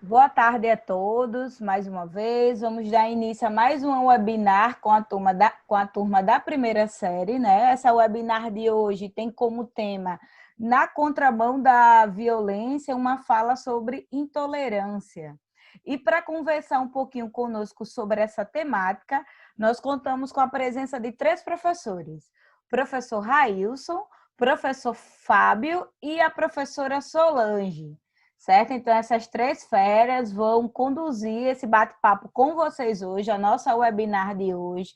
Boa tarde a todos, mais uma vez. Vamos dar início a mais um webinar com a turma da primeira série, né? Essa webinar de hoje tem como tema Na Contramão da Violência, uma fala sobre intolerância. E para conversar um pouquinho conosco sobre essa temática, nós contamos com a presença de 3 professores. O professor Railson, professor Fábio e a professora Solange. Certo? Então, essas 3 feras vão conduzir esse bate-papo com vocês hoje, a nossa webinar de hoje.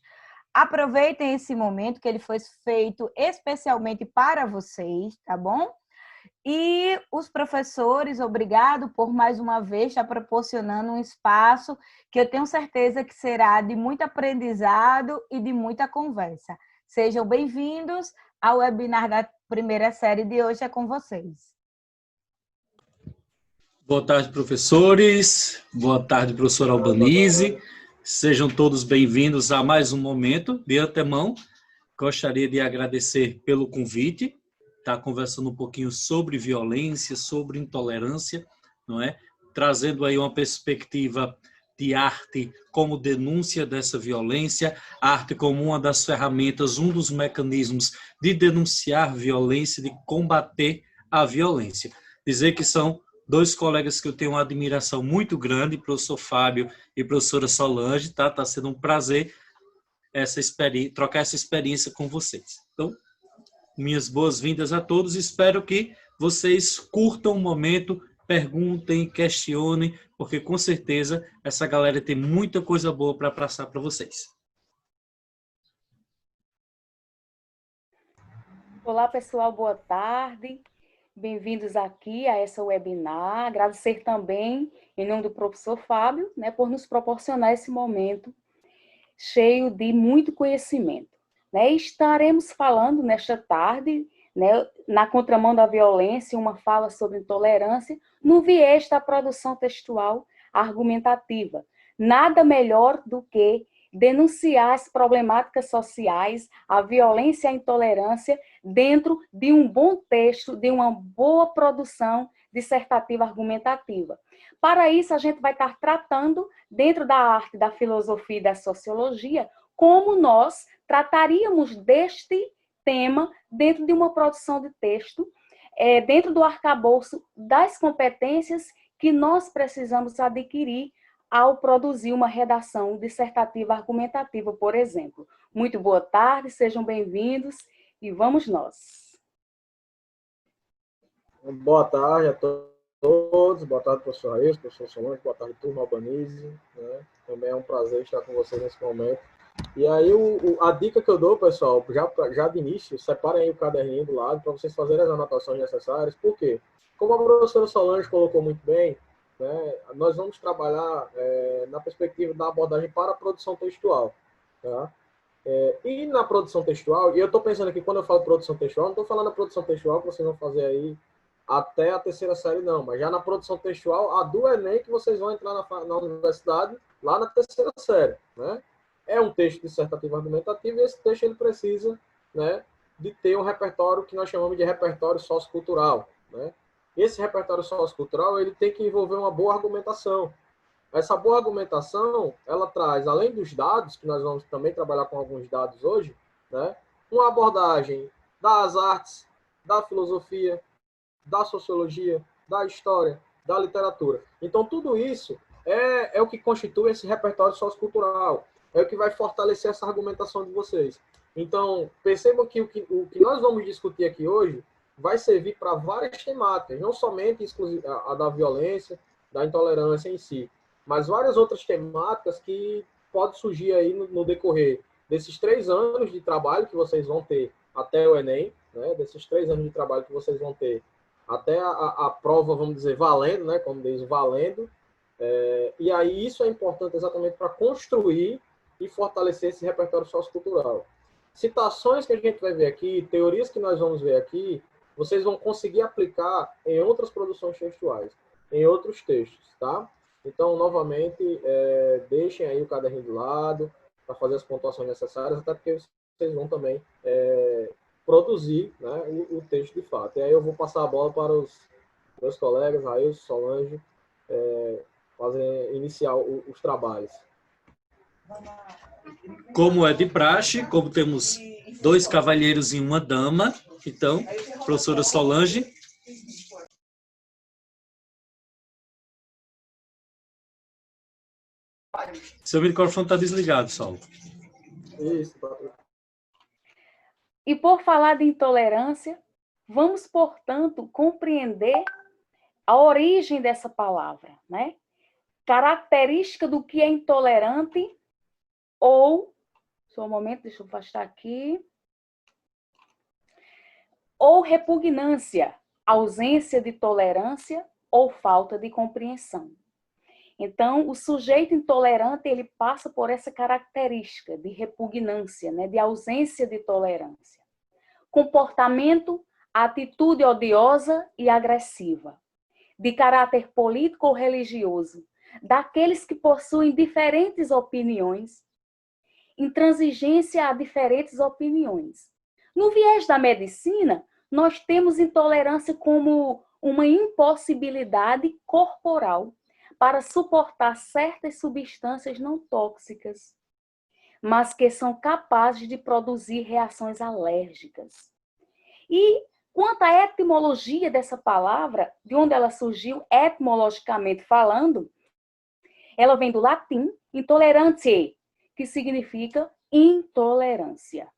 Aproveitem esse momento que ele foi feito especialmente para vocês, tá bom? E os professores, obrigado por mais uma vez estar proporcionando um espaço que eu tenho certeza que será de muito aprendizado e de muita conversa. Sejam bem-vindos ao webinar da primeira série de hoje, é com vocês. Boa tarde, professores. Boa tarde, professor Albanise. Sejam todos bem-vindos a mais um momento. De antemão, gostaria de agradecer pelo convite, estar conversando um pouquinho sobre violência, sobre intolerância, não é? Trazendo aí uma perspectiva de arte como denúncia dessa violência, a arte como uma das ferramentas, um dos mecanismos de denunciar violência, de combater a violência. Dizer que são 2 colegas que eu tenho uma admiração muito grande, professor Fábio e professora Solange, tá? Tá sendo um prazer trocar essa experiência com vocês. Então, minhas boas-vindas a todos. Espero que vocês curtam o momento, perguntem, questionem, porque com certeza essa galera tem muita coisa boa para passar para vocês. Olá, pessoal, boa tarde. Bem-vindos aqui a essa webinar. Agradecer também, em nome do professor Fábio, por nos proporcionar esse momento cheio de muito conhecimento. Estaremos falando nesta tarde, na contramão da violência, uma fala sobre intolerância, no viés da produção textual argumentativa. Nada melhor do que denunciar as problemáticas sociais, a violência e a intolerância dentro de um bom texto, de uma boa produção dissertativa argumentativa. Para isso, a gente vai estar tratando, dentro da arte, da filosofia e da sociologia, como nós trataríamos deste tema dentro de uma produção de texto, dentro do arcabouço das competências que nós precisamos adquirir ao produzir uma redação dissertativa argumentativa, por exemplo. Muito boa tarde, sejam bem-vindos e vamos nós. Boa tarde a todos, boa tarde, professor Raíssa, professor Solange, boa tarde, turma Albanise, né? Também é um prazer estar com vocês nesse momento. E aí, a dica que eu dou, pessoal, já de início, separem aí o caderninho do lado para vocês fazerem as anotações necessárias. Por quê? Como a professora Solange colocou muito bem, né, nós vamos trabalhar na perspectiva da abordagem para a produção textual. Tá? E na produção textual, e eu estou pensando aqui, quando eu falo produção textual, não estou falando da produção textual que vocês vão fazer aí até a 3ª série, não, mas já na produção textual, a do Enem, que vocês vão entrar na universidade, lá na 3ª série, né? É um texto dissertativo argumentativo e esse texto ele precisa, né, de ter um repertório que nós chamamos de repertório sociocultural, né? Esse repertório sociocultural ele tem que envolver uma boa argumentação. Essa boa argumentação, ela traz, além dos dados, que nós vamos também trabalhar com alguns dados hoje, né, uma abordagem das artes, da filosofia, da sociologia, da história, da literatura. Então, tudo isso é o que constitui esse repertório sociocultural, é o que vai fortalecer essa argumentação de vocês. Então, percebam que o que nós vamos discutir aqui hoje vai servir para várias temáticas, não somente a da violência, da intolerância em si, mas várias outras temáticas que podem surgir aí no decorrer desses 3 anos de trabalho que vocês vão ter até o Enem, né? Desses 3 anos de trabalho que vocês vão ter até a prova, vamos dizer, valendo, né? Como diz, valendo. E aí isso é importante exatamente para construir e fortalecer esse repertório sociocultural. Citações que a gente vai ver aqui, teorias que nós vamos ver aqui, vocês vão conseguir aplicar em outras produções textuais, em outros textos, tá? Então, novamente, deixem aí o caderninho do lado para fazer as pontuações necessárias, até porque vocês vão também produzir, né, o texto de fato. E aí eu vou passar a bola para os meus colegas, Raíssa, Solange, iniciar os trabalhos. Como é de praxe, como temos 2 cavalheiros e uma dama, então, professora Solange. Seu microfone está desligado, Saulo. Isso. E por falar de intolerância, vamos, portanto, compreender a origem dessa palavra, né? Característica do que é intolerante ou... Só um momento, deixa eu afastar aqui. Ou repugnância, ausência de tolerância ou falta de compreensão. Então, o sujeito intolerante, ele passa por essa característica de repugnância, né? De ausência de tolerância. Comportamento, atitude odiosa e agressiva, de caráter político ou religioso, daqueles que possuem diferentes opiniões, intransigência a diferentes opiniões. No viés da medicina, nós temos intolerância como uma impossibilidade corporal para suportar certas substâncias não tóxicas, mas que são capazes de produzir reações alérgicas. E quanto à etimologia dessa palavra, de onde ela surgiu etimologicamente falando, ela vem do latim intolerante, que significa intolerância.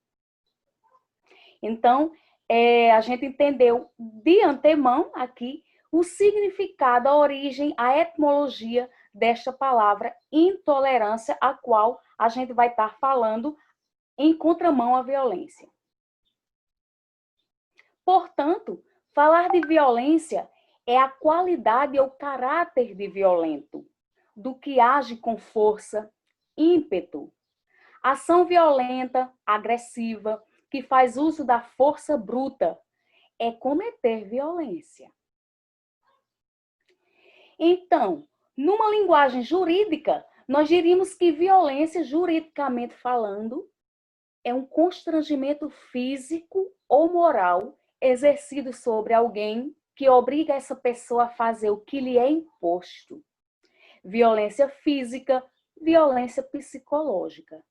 Então, a gente entendeu de antemão aqui o significado, a origem, a etimologia desta palavra intolerância, a qual a gente vai estar falando em contramão à violência. Portanto, falar de violência é a qualidade ou caráter de violento, do que age com força, ímpeto. Ação violenta, agressiva, que faz uso da força bruta, é cometer violência. Então, numa linguagem jurídica, nós diríamos que violência, juridicamente falando, é um constrangimento físico ou moral exercido sobre alguém que obriga essa pessoa a fazer o que lhe é imposto. Violência física, violência psicológica.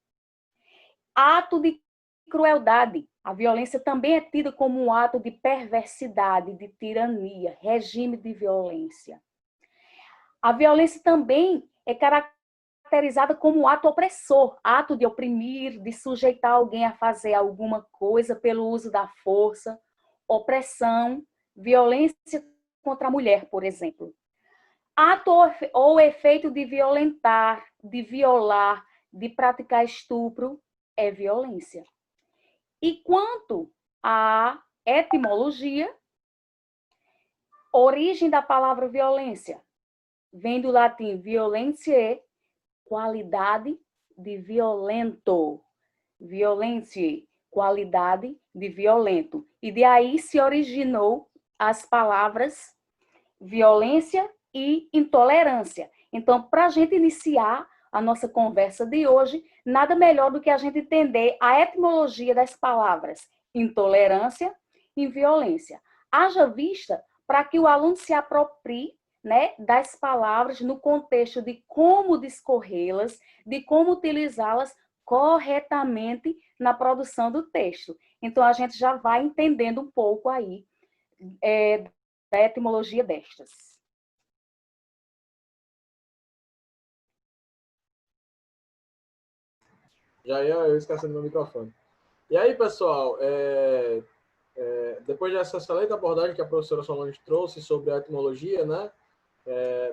Ato de crueldade. A violência também é tida como um ato de perversidade, de tirania, regime de violência. A violência também é caracterizada como um ato opressor, ato de oprimir, de sujeitar alguém a fazer alguma coisa pelo uso da força, opressão, violência contra a mulher, por exemplo. Ato ou efeito de violentar, de violar, de praticar estupro, é violência. E quanto à etimologia, origem da palavra violência vem do latim violentiae, qualidade de violento. Violentiae, qualidade de violento. E de aí se originou as palavras violência e intolerância. Então, para a gente iniciar a nossa conversa de hoje, nada melhor do que a gente entender a etimologia das palavras intolerância e violência. Haja vista para que o aluno se aproprie, né, das palavras no contexto de como discorrê-las, de como utilizá-las corretamente na produção do texto. Então, a gente já vai entendendo um pouco aí da etimologia destas. Já ia eu esquecendo meu microfone. E aí, pessoal, depois dessa excelente abordagem que a professora Solange trouxe sobre a etimologia, né,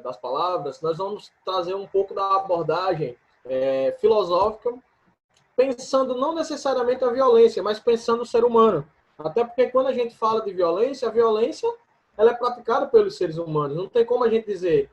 das palavras, nós vamos trazer um pouco da abordagem filosófica, pensando não necessariamente a violência, mas pensando o ser humano. Até porque quando a gente fala de violência, a violência ela é praticada pelos seres humanos. Não tem como a gente dizer,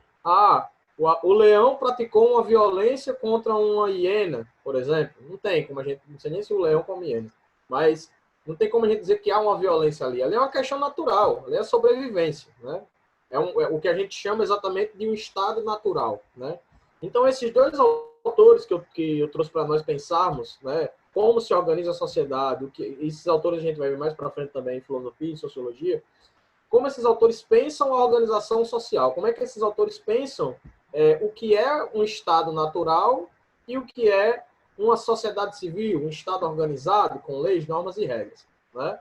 o leão praticou uma violência contra uma hiena, por exemplo. Não tem como a gente, não sei nem se o leão come hiena, mas não tem como a gente dizer que há uma violência ali. Ali é uma questão natural, ali é sobrevivência, né? É o que a gente chama exatamente de um estado natural, né? Então, esses dois autores que eu trouxe para nós pensarmos, né, como se organiza a sociedade, esses autores a gente vai ver mais para frente também em filosofia e sociologia, como esses autores pensam a organização social, como é que esses autores pensam o que é um Estado natural e o que é uma sociedade civil, um Estado organizado com leis, normas e regras, né?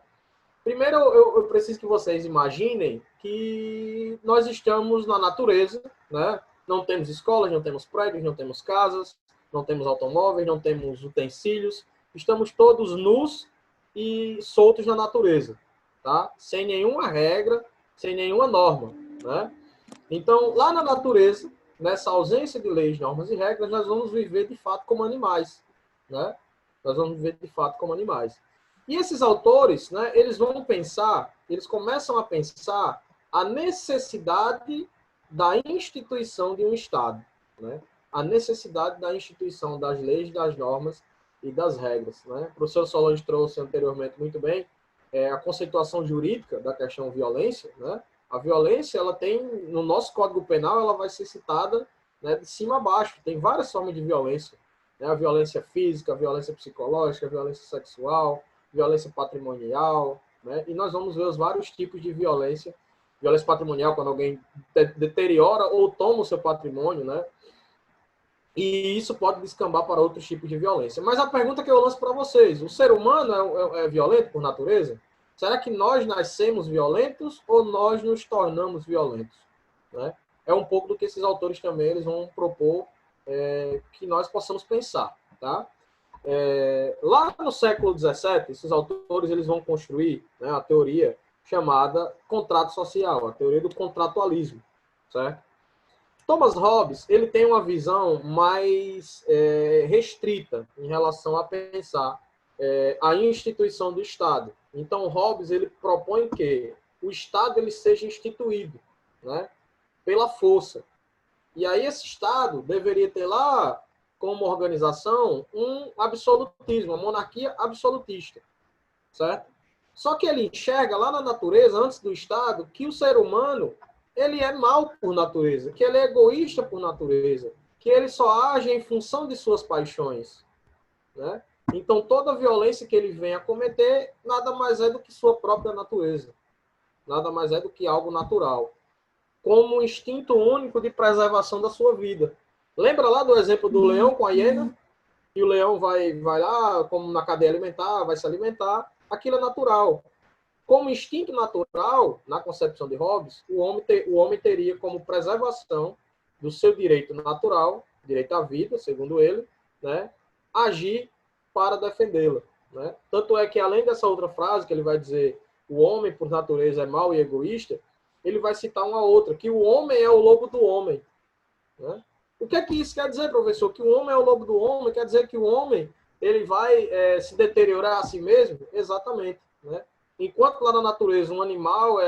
Primeiro, eu preciso que vocês imaginem que nós estamos na natureza, né? Não temos escolas, não temos prédios, não temos casas, não temos automóveis, não temos utensílios. Estamos todos nus e soltos na natureza, tá? Sem nenhuma regra, sem nenhuma norma, né? Então, lá na natureza, nessa ausência de leis, normas e regras, nós vamos viver de fato como animais, né? Nós vamos viver de fato como animais. E esses autores, né, eles vão pensar, eles começam a pensar a necessidade da instituição de um Estado, né? A necessidade da instituição das leis, das normas e das regras, né? O professor Solange trouxe anteriormente muito bem a conceituação jurídica da questão violência, né? A violência, ela tem, no nosso Código Penal, ela vai ser citada, né, de cima a baixo. Tem várias formas de violência, né? A violência física, a violência psicológica, a violência sexual, violência patrimonial, né? E nós vamos ver os vários tipos de violência. Violência patrimonial, quando alguém deteriora ou toma o seu patrimônio, né? E isso pode descambar para outros tipos de violência. Mas a pergunta que eu lanço para vocês, o ser humano é violento por natureza? Será que nós nascemos violentos ou nós nos tornamos violentos? Né? É um pouco do que esses autores também eles vão propor que nós possamos pensar. Tá? Lá no século XVII, esses autores eles vão construir, né, a teoria chamada contrato social, a teoria do contratualismo. Certo? Thomas Hobbes ele tem uma visão mais restrita em relação a pensar a instituição do Estado. Então, Hobbes ele propõe que o Estado ele seja instituído, né, pela força. E aí esse Estado deveria ter lá, como organização, um absolutismo, uma monarquia absolutista. Certo? Só que ele enxerga lá na natureza, antes do Estado, que o ser humano ele é mau por natureza, que ele é egoísta por natureza, que ele só age em função de suas paixões. Né? Então, toda violência que ele vem a cometer nada mais é do que sua própria natureza. Nada mais é do que algo natural. Como um instinto único de preservação da sua vida. Lembra lá do exemplo do leão com a hiena? E o leão vai lá, como na cadeia alimentar, vai se alimentar. Aquilo é natural. Como instinto natural, na concepção de Hobbes, o homem teria como preservação do seu direito natural, direito à vida, segundo ele, né, agir para defendê-la. Né? Tanto é que, além dessa outra frase, que ele vai dizer o homem, por natureza, é mau e egoísta, ele vai citar uma outra, que o homem é o lobo do homem. Né? O que é que isso quer dizer, professor? Que o homem é o lobo do homem? Quer dizer que o homem ele vai se deteriorar a si mesmo? Exatamente. Né? Enquanto lá na natureza um animal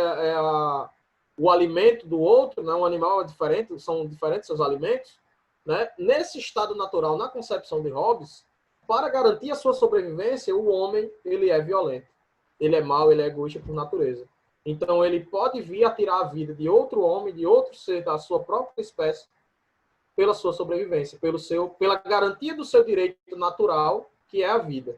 o alimento do outro, né? Um animal é diferente, são diferentes seus alimentos, né? Nesse estado natural, na concepção de Hobbes, para garantir a sua sobrevivência, o homem ele é violento. Ele é mau, ele é egoísta por natureza. Então, ele pode vir a tirar a vida de outro homem, de outro ser da sua própria espécie, pela sua sobrevivência, pela garantia do seu direito natural, que é a vida.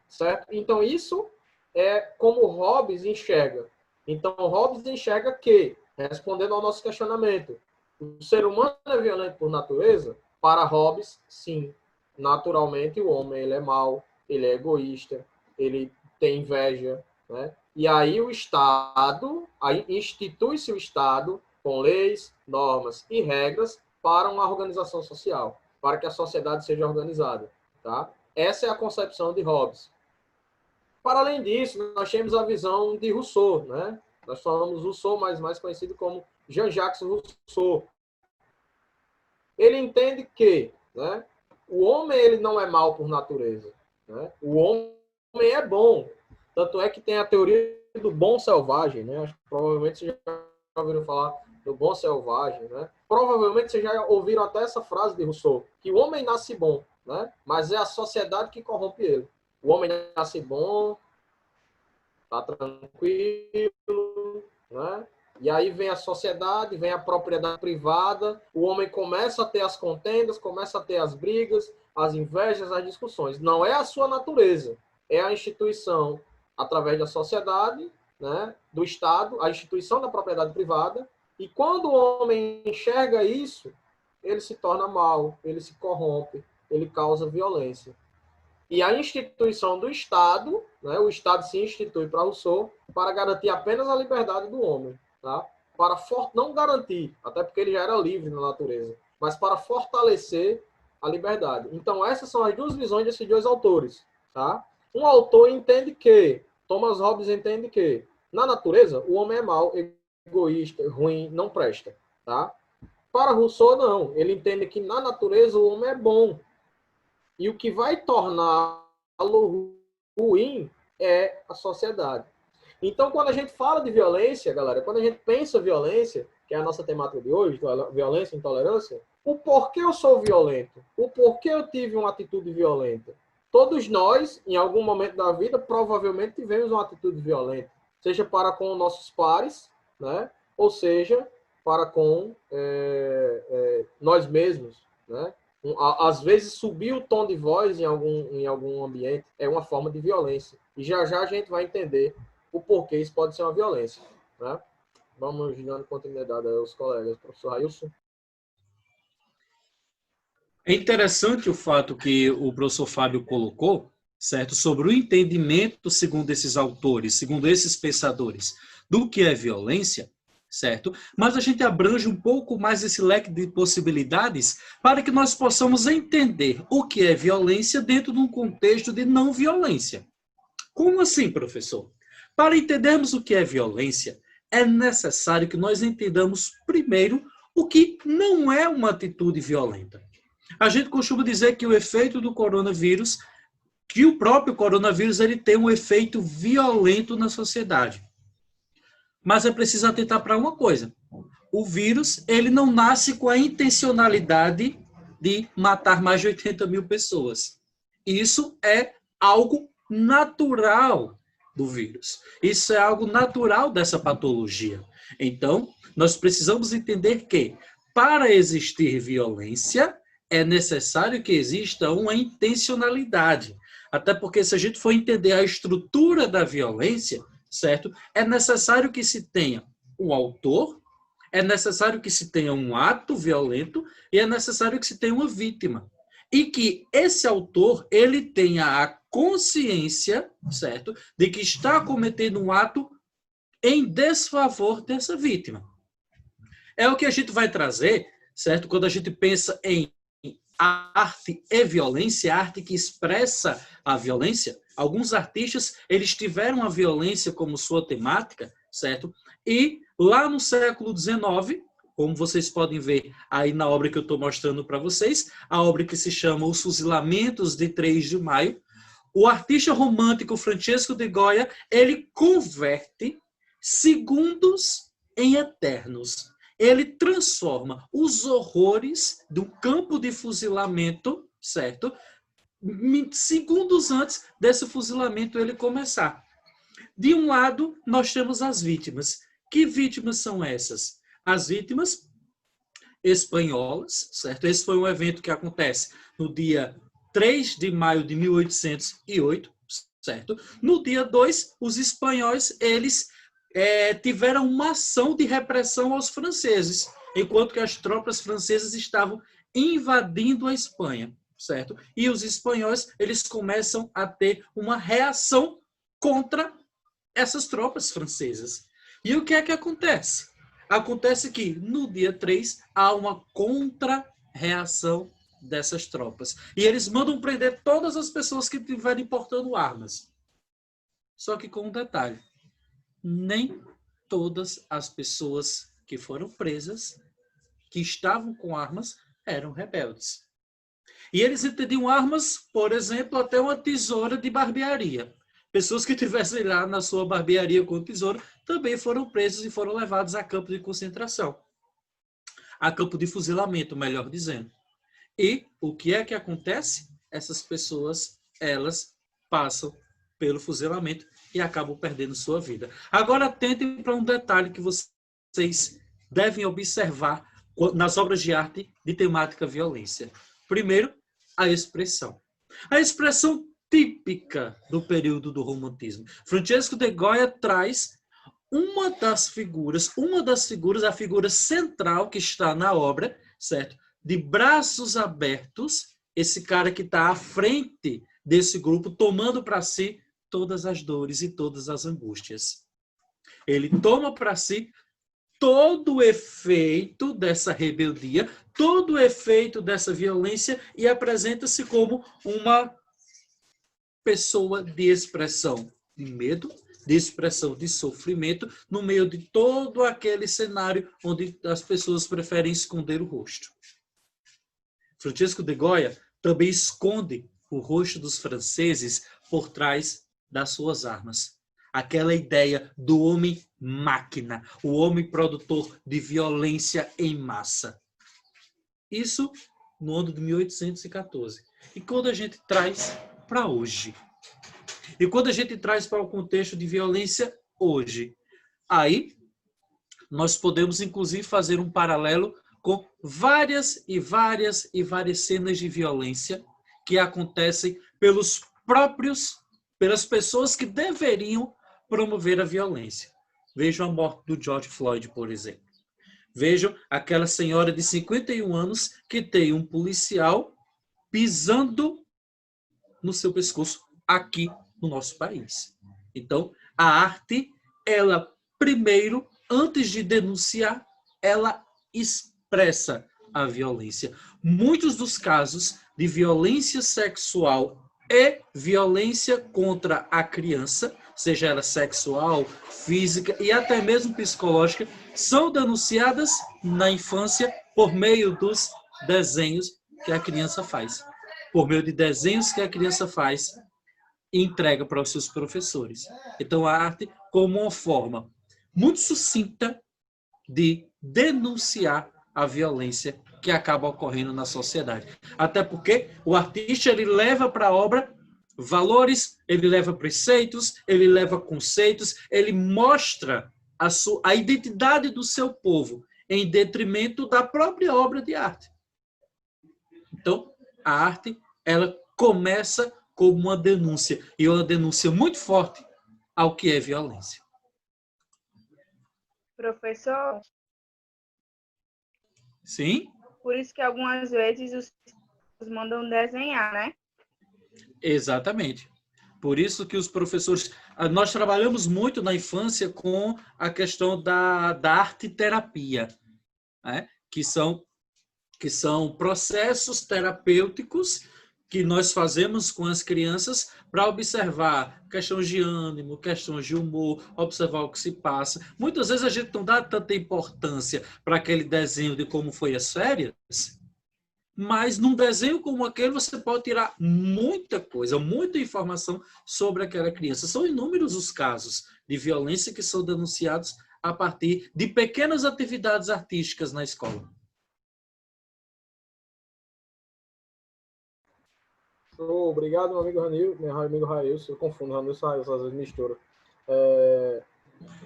Certo? Então, isso é como Hobbes enxerga. Então, Hobbes enxerga que, respondendo ao nosso questionamento, o ser humano é violento por natureza? Para Hobbes, sim. Naturalmente, o homem ele é mau, ele é egoísta, ele tem inveja. Né? E aí o Estado, aí institui-se o Estado com leis, normas e regras para uma organização social, para que a sociedade seja organizada. Tá? Essa é a concepção de Hobbes. Para além disso, nós temos a visão de Rousseau. Né? Nós falamos Rousseau, mas mais conhecido como Jean-Jacques Rousseau. Ele entende que, né, o homem ele não é mau por natureza. Né? O homem é bom. Tanto é que tem a teoria do bom selvagem. Né? Acho que provavelmente vocês já ouviram falar do bom selvagem. Né? Provavelmente vocês já ouviram até essa frase de Rousseau, que o homem nasce bom, né? Mas é a sociedade que corrompe ele. O homem nasce bom, está tranquilo, né? E aí vem a sociedade, vem a propriedade privada, o homem começa a ter as contendas, começa a ter as brigas, as invejas, as discussões. Não é a sua natureza, é a instituição, através da sociedade, né, do Estado, a instituição da propriedade privada. E quando o homem enxerga isso, ele se torna mau, ele se corrompe, ele causa violência. E a instituição do Estado, né, o Estado se institui para Rousseau para garantir apenas a liberdade do homem, tá? Para não garantir, até porque ele já era livre na natureza, mas para fortalecer a liberdade. Então, essas são as duas visões desses dois autores, tá? Um autor entende que, Thomas Hobbes entende que, na natureza, o homem é mau, egoísta, ruim, não presta, tá? Para Rousseau, não. Ele entende que, na natureza, o homem é bom. E o que vai torná-lo ruim é a sociedade. Então, quando a gente fala de violência, galera, quando a gente pensa violência, que é a nossa temática de hoje, violência e intolerância, o porquê eu sou violento, o porquê eu tive uma atitude violenta. Todos nós, em algum momento da vida, provavelmente tivemos uma atitude violenta, seja para com nossos pares, né? Ou seja, para com nós mesmos, né? Às vezes, subir o tom de voz em algum ambiente é uma forma de violência. E já a gente vai entender o porquê isso pode ser uma violência, né? Vamos dando continuidade aos colegas. Professor Railson. É interessante o fato que o professor Fábio colocou, certo, sobre o entendimento, segundo esses autores, segundo esses pensadores, do que é violência, certo? Mas a gente abrange um pouco mais esse leque de possibilidades para que nós possamos entender o que é violência dentro de um contexto de não violência. Como assim, professor? Para entendermos o que é violência, é necessário que nós entendamos primeiro o que não é uma atitude violenta. A gente costuma dizer que o efeito do coronavírus, que o próprio coronavírus, ele tem um efeito violento na sociedade. Mas é preciso atentar para uma coisa. O vírus, ele não nasce com a intencionalidade de matar mais de 80 mil pessoas. Isso é algo natural do vírus. Isso é algo natural dessa patologia. Então, nós precisamos entender que, para existir violência, é necessário que exista uma intencionalidade. Até porque, se a gente for entender a estrutura da violência, certo? É necessário que se tenha um autor, é necessário que se tenha um ato violento e é necessário que se tenha uma vítima. E que esse autor, ele tenha a consciência, certo? De que está cometendo um ato em desfavor dessa vítima. É o que a gente vai trazer, certo? Quando a gente pensa em arte e violência, arte que expressa a violência. Alguns artistas, eles tiveram a violência como sua temática, certo? E lá no século XIX, como vocês podem ver aí na obra que eu estou mostrando para vocês, a obra que se chama Os Fuzilamentos de 3 de Maio, o artista romântico Francesco de Goya, ele converte segundos em eternos. Ele transforma os horrores do campo de fuzilamento, certo? Segundos antes desse fuzilamento ele começar. De um lado, nós temos as vítimas. Que vítimas são essas? As vítimas espanholas, certo? Esse foi um evento que acontece no dia 3 de maio de 1808, certo? No dia 2, os espanhóis, eles tiveram uma ação de repressão aos franceses, enquanto que as tropas francesas estavam invadindo a Espanha, certo? E os espanhóis, eles começam a ter uma reação contra essas tropas francesas. E o que é que acontece? Acontece que, no dia 3, há uma contra-reação dessas tropas. E eles mandam prender todas as pessoas que estiverem portando armas. Só que com um detalhe. Nem todas as pessoas que foram presas, que estavam com armas, eram rebeldes. E eles entendiam armas, por exemplo, até uma tesoura de barbearia. Pessoas que estivessem lá na sua barbearia com tesoura também foram presas e foram levadas a campo de concentração. A campo de fuzilamento, melhor dizendo. E o que é que acontece? Essas pessoas, elas passam pelo fuzilamento e acabam perdendo sua vida. Agora, atentem para um detalhe que vocês devem observar nas obras de arte de temática violência. Primeiro, a expressão. A expressão típica do período do romantismo. Francesco de Goya traz uma das figuras, a figura central que está na obra, certo? de braços abertos, esse cara que está à frente desse grupo, tomando para si todas as dores e todas as angústias. Ele toma para si todo o efeito dessa rebeldia, todo o efeito dessa violência e apresenta-se como uma pessoa de expressão de medo, de expressão de sofrimento, no meio de todo aquele cenário onde as pessoas preferem esconder o rosto. Francisco de Goya também esconde o rosto dos franceses por trás das suas armas. Aquela ideia do homem-máquina, o homem produtor de violência em massa. Isso no ano de 1814. E quando a gente traz para hoje, e quando a gente traz para o contexto de violência hoje, aí nós podemos inclusive fazer um paralelo com várias cenas de violência que acontecem pelas pessoas que deveriam promover a violência. Vejam a morte do George Floyd, por exemplo. Vejam aquela senhora de 51 anos que tem um policial pisando no seu pescoço aqui no nosso país. Então, a arte, ela primeiro, antes de denunciar, ela expressa a violência. Muitos dos casos de violência sexual e violência contra a criança, seja ela sexual, física e até mesmo psicológica, são denunciadas na infância por meio dos desenhos que a criança faz. Por meio de desenhos que a criança faz e entrega para os seus professores. Então, a arte como uma forma muito sucinta de denunciar a violência que acaba ocorrendo na sociedade. Até porque o artista ele leva para a obra valores, ele leva preceitos, ele leva conceitos, ele mostra a identidade do seu povo em detrimento da própria obra de arte. Então, a arte, ela começa como uma denúncia, e uma denúncia muito forte ao que é violência. Professor? Sim? Por isso que algumas vezes os mandam desenhar, né? Exatamente. Por isso que os professores... Nós trabalhamos muito na infância com a questão da arte-terapia, né? que são processos terapêuticos que nós fazemos com as crianças para observar questões de ânimo, questões de humor, observar o que se passa. Muitas vezes a gente não dá tanta importância para aquele desenho de como foi as férias, mas num desenho como aquele você pode tirar muita coisa, muita informação sobre aquela criança. São inúmeros os casos de violência que são denunciados a partir de pequenas atividades artísticas na escola. Obrigado, meu amigo Ranil, meu amigo Railson. Eu confundo Ranil e Railson, às vezes misturo.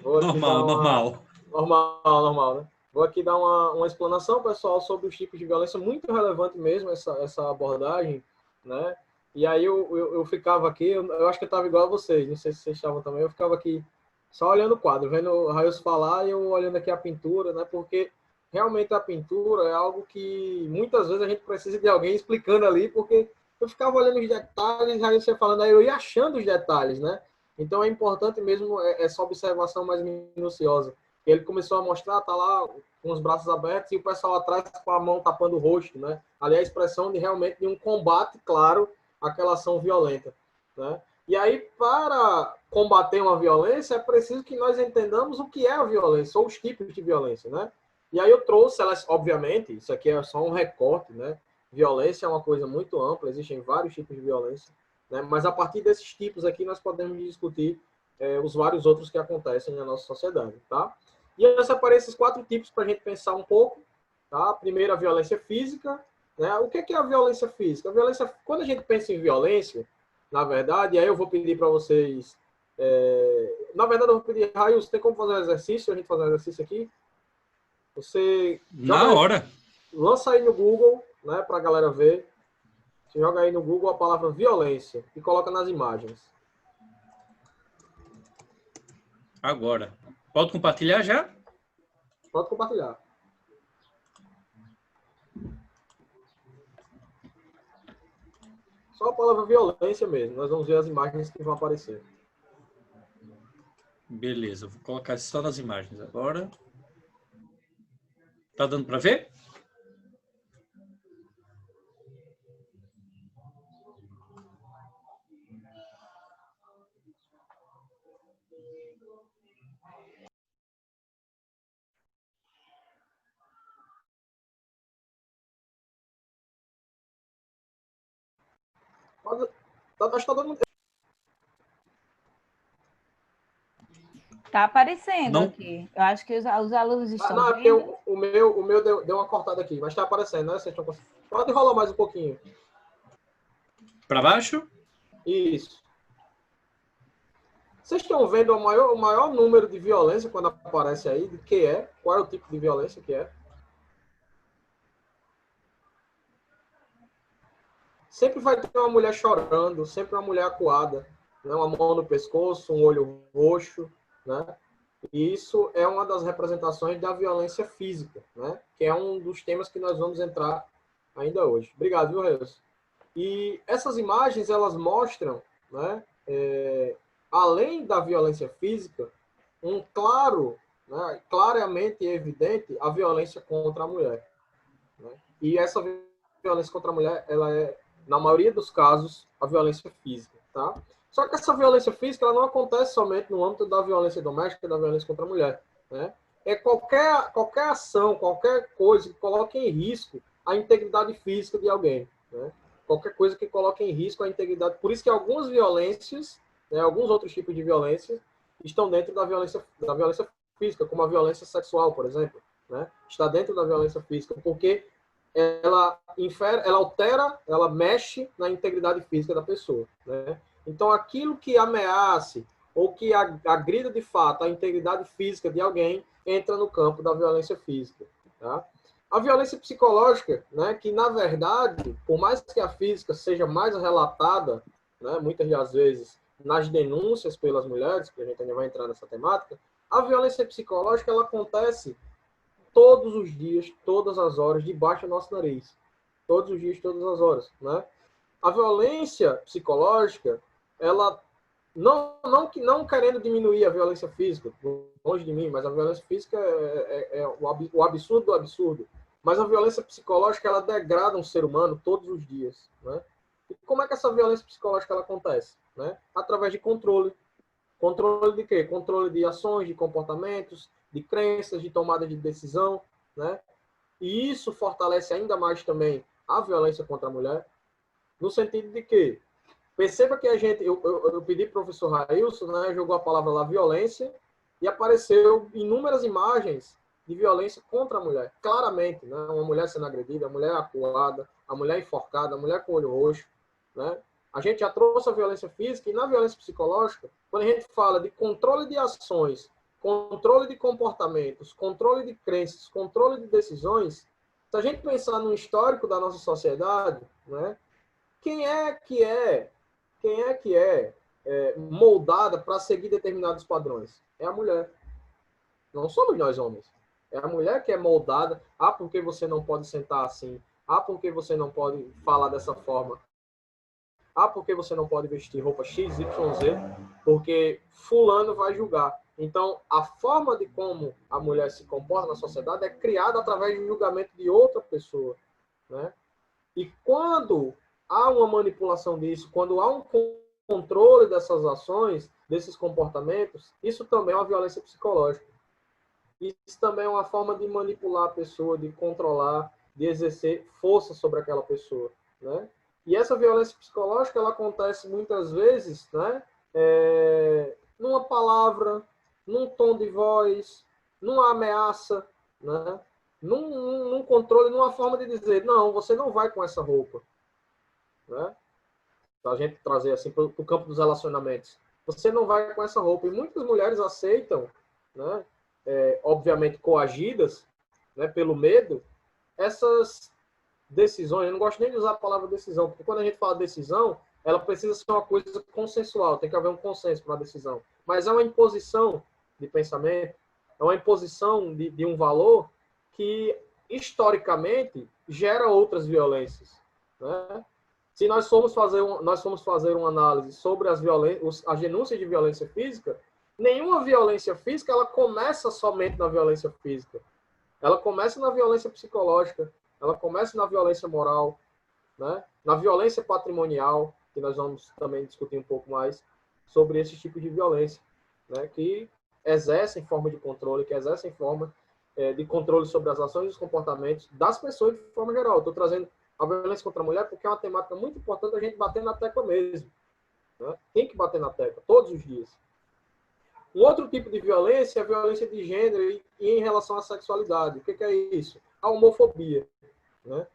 Normal. Normal, né? Vou aqui dar uma explanação, pessoal, sobre os tipos de violência, muito relevante mesmo essa abordagem, né? E aí eu ficava aqui, eu acho que eu estava igual a vocês, não sei se vocês estavam também, eu ficava aqui só olhando o quadro, vendo o Railson falar e eu olhando aqui a pintura, né? Porque realmente a pintura é algo que muitas vezes a gente precisa de alguém explicando ali, porque eu ficava olhando os detalhes, aí você falando, aí eu ia achando os detalhes, né? Então é importante mesmo essa observação mais minuciosa. Ele começou a mostrar, tá lá com os braços abertos e o pessoal atrás com a mão tapando o rosto, né? Ali é a expressão de realmente de um combate, claro, àquela ação violenta, né? E aí, para combater uma violência, é preciso que nós entendamos o que é a violência, ou os tipos de violência, né? E aí eu trouxe elas, obviamente, isso aqui é só um recorte, né? Violência é uma coisa muito ampla, existem vários tipos de violência, né? Mas a partir desses tipos aqui nós podemos discutir os vários outros que acontecem na nossa sociedade, tá? E eu separei esses 4 tipos para a gente pensar um pouco, tá? Primeiro, a violência física, né? O que é a violência física? A violência, quando a gente pensa em violência, na verdade, e aí eu vou pedir para vocês, na verdade eu vou pedir, Raio, você tem como fazer um exercício, a gente fazer um exercício aqui? Você na hora. Lança aí no Google, né, para a galera ver. Você joga aí no Google a palavra violência e coloca nas imagens. Agora. Pode compartilhar já? Pode compartilhar. Só a palavra violência mesmo. Nós vamos ver as imagens que vão aparecer. Beleza, eu vou colocar só nas imagens agora. Tá dando para ver? Acho que tá dando... Tá aparecendo Não. aqui. Eu acho que os alunos estão Não, é porque vendo. o meu deu uma cortada aqui, mas tá aparecendo, né? Vocês estão... Pode rolar mais um pouquinho. Para baixo? Isso. Vocês estão vendo o maior número de violência quando aparece aí? De que é? Qual é o tipo de violência que é? Sempre vai ter uma mulher chorando, sempre uma mulher acuada, né? Uma mão no pescoço, um olho roxo, né? E isso é uma das representações da violência física, né? Que é um dos temas que nós vamos entrar ainda hoje. Obrigado, viu, Reus? E essas imagens, elas mostram, né, além da violência física, um claro, né, claramente evidente, a violência contra a mulher. Né? E essa violência contra a mulher, ela é, na maioria dos casos, a violência física. Tá? Só que essa violência física ela não acontece somente no âmbito da violência doméstica e da violência contra a mulher. Né? É qualquer ação, qualquer coisa que coloque em risco a integridade física de alguém. Né? Qualquer coisa que coloque em risco a integridade. Por isso que algumas violências, né, alguns outros tipos de violência, estão dentro da violência física, como a violência sexual, por exemplo. Né? Está dentro da violência física, porque ela altera, ela mexe na integridade física da pessoa. Né? Então, aquilo que ameace ou que agrida de fato a integridade física de alguém entra no campo da violência física. Tá? A violência psicológica, né, que na verdade, por mais que a física seja mais relatada, né, muitas das vezes nas denúncias pelas mulheres, que a gente ainda vai entrar nessa temática, a violência psicológica ela acontece todos os dias, todas as horas, debaixo do nosso nariz. Todos os dias, todas as horas. Né? A violência psicológica, ela não querendo diminuir a violência física, longe de mim, mas a violência física é o absurdo do absurdo. Mas a violência psicológica, ela degrada um ser humano todos os dias. Né? E como é que essa violência psicológica ela acontece? Né? Através de controle. Controle de quê? Controle de ações, de comportamentos, de crenças, de tomada de decisão, né? E isso fortalece ainda mais também a violência contra a mulher, no sentido de que, perceba que eu pedi para o professor Railson, né, jogou a palavra lá, violência, e apareceu inúmeras imagens de violência contra a mulher, claramente, né? Uma mulher sendo agredida, a mulher acuada, a mulher enforcada, a mulher com o olho roxo, né? A gente já trouxe a violência física e na violência psicológica, quando a gente fala de controle de ações, controle de comportamentos, controle de crenças, controle de decisões, se a gente pensar no histórico da nossa sociedade, né, quem é que é moldada para seguir determinados padrões? É a mulher. Não somos nós homens. É a mulher que é moldada. Ah, porque você não pode sentar assim? Ah, porque você não pode falar dessa forma? Ah, porque você não pode vestir roupa X, Y, Z? Porque fulano vai julgar. Então, a forma de como a mulher se comporta na sociedade é criada através do julgamento de outra pessoa. Né? E quando há uma manipulação disso, quando há um controle dessas ações, desses comportamentos, isso também é uma violência psicológica. Isso também é uma forma de manipular a pessoa, de controlar, de exercer força sobre aquela pessoa. Né? E essa violência psicológica ela acontece muitas vezes, né, numa palavra, num tom de voz, numa ameaça, né, num controle, numa forma de dizer, não, você não vai com essa roupa. Né? Para a gente trazer assim para o campo dos relacionamentos. Você não vai com essa roupa. E muitas mulheres aceitam, né, obviamente coagidas, né, pelo medo, essas decisões. Eu não gosto nem de usar a palavra decisão, porque quando a gente fala decisão, ela precisa ser uma coisa consensual, tem que haver um consenso para a decisão. Mas é uma imposição de pensamento, é uma imposição de um valor que, historicamente, gera outras violências. Né? Se nós formos fazer uma análise sobre as denúncias de violência física, nenhuma violência física ela começa somente na violência física. Ela começa na violência psicológica, ela começa na violência moral, né? Na violência patrimonial, que nós vamos também discutir um pouco mais sobre esse tipo de violência, né? Que exercem forma de controle, que exercem forma de controle sobre as ações e os comportamentos das pessoas de forma geral. Estou trazendo a violência contra a mulher porque é uma temática muito importante a gente bater na tecla mesmo, né? Tem que bater na tecla, todos os dias. Um outro tipo de violência é a violência de gênero e em relação à sexualidade. O que é isso? A homofobia, né?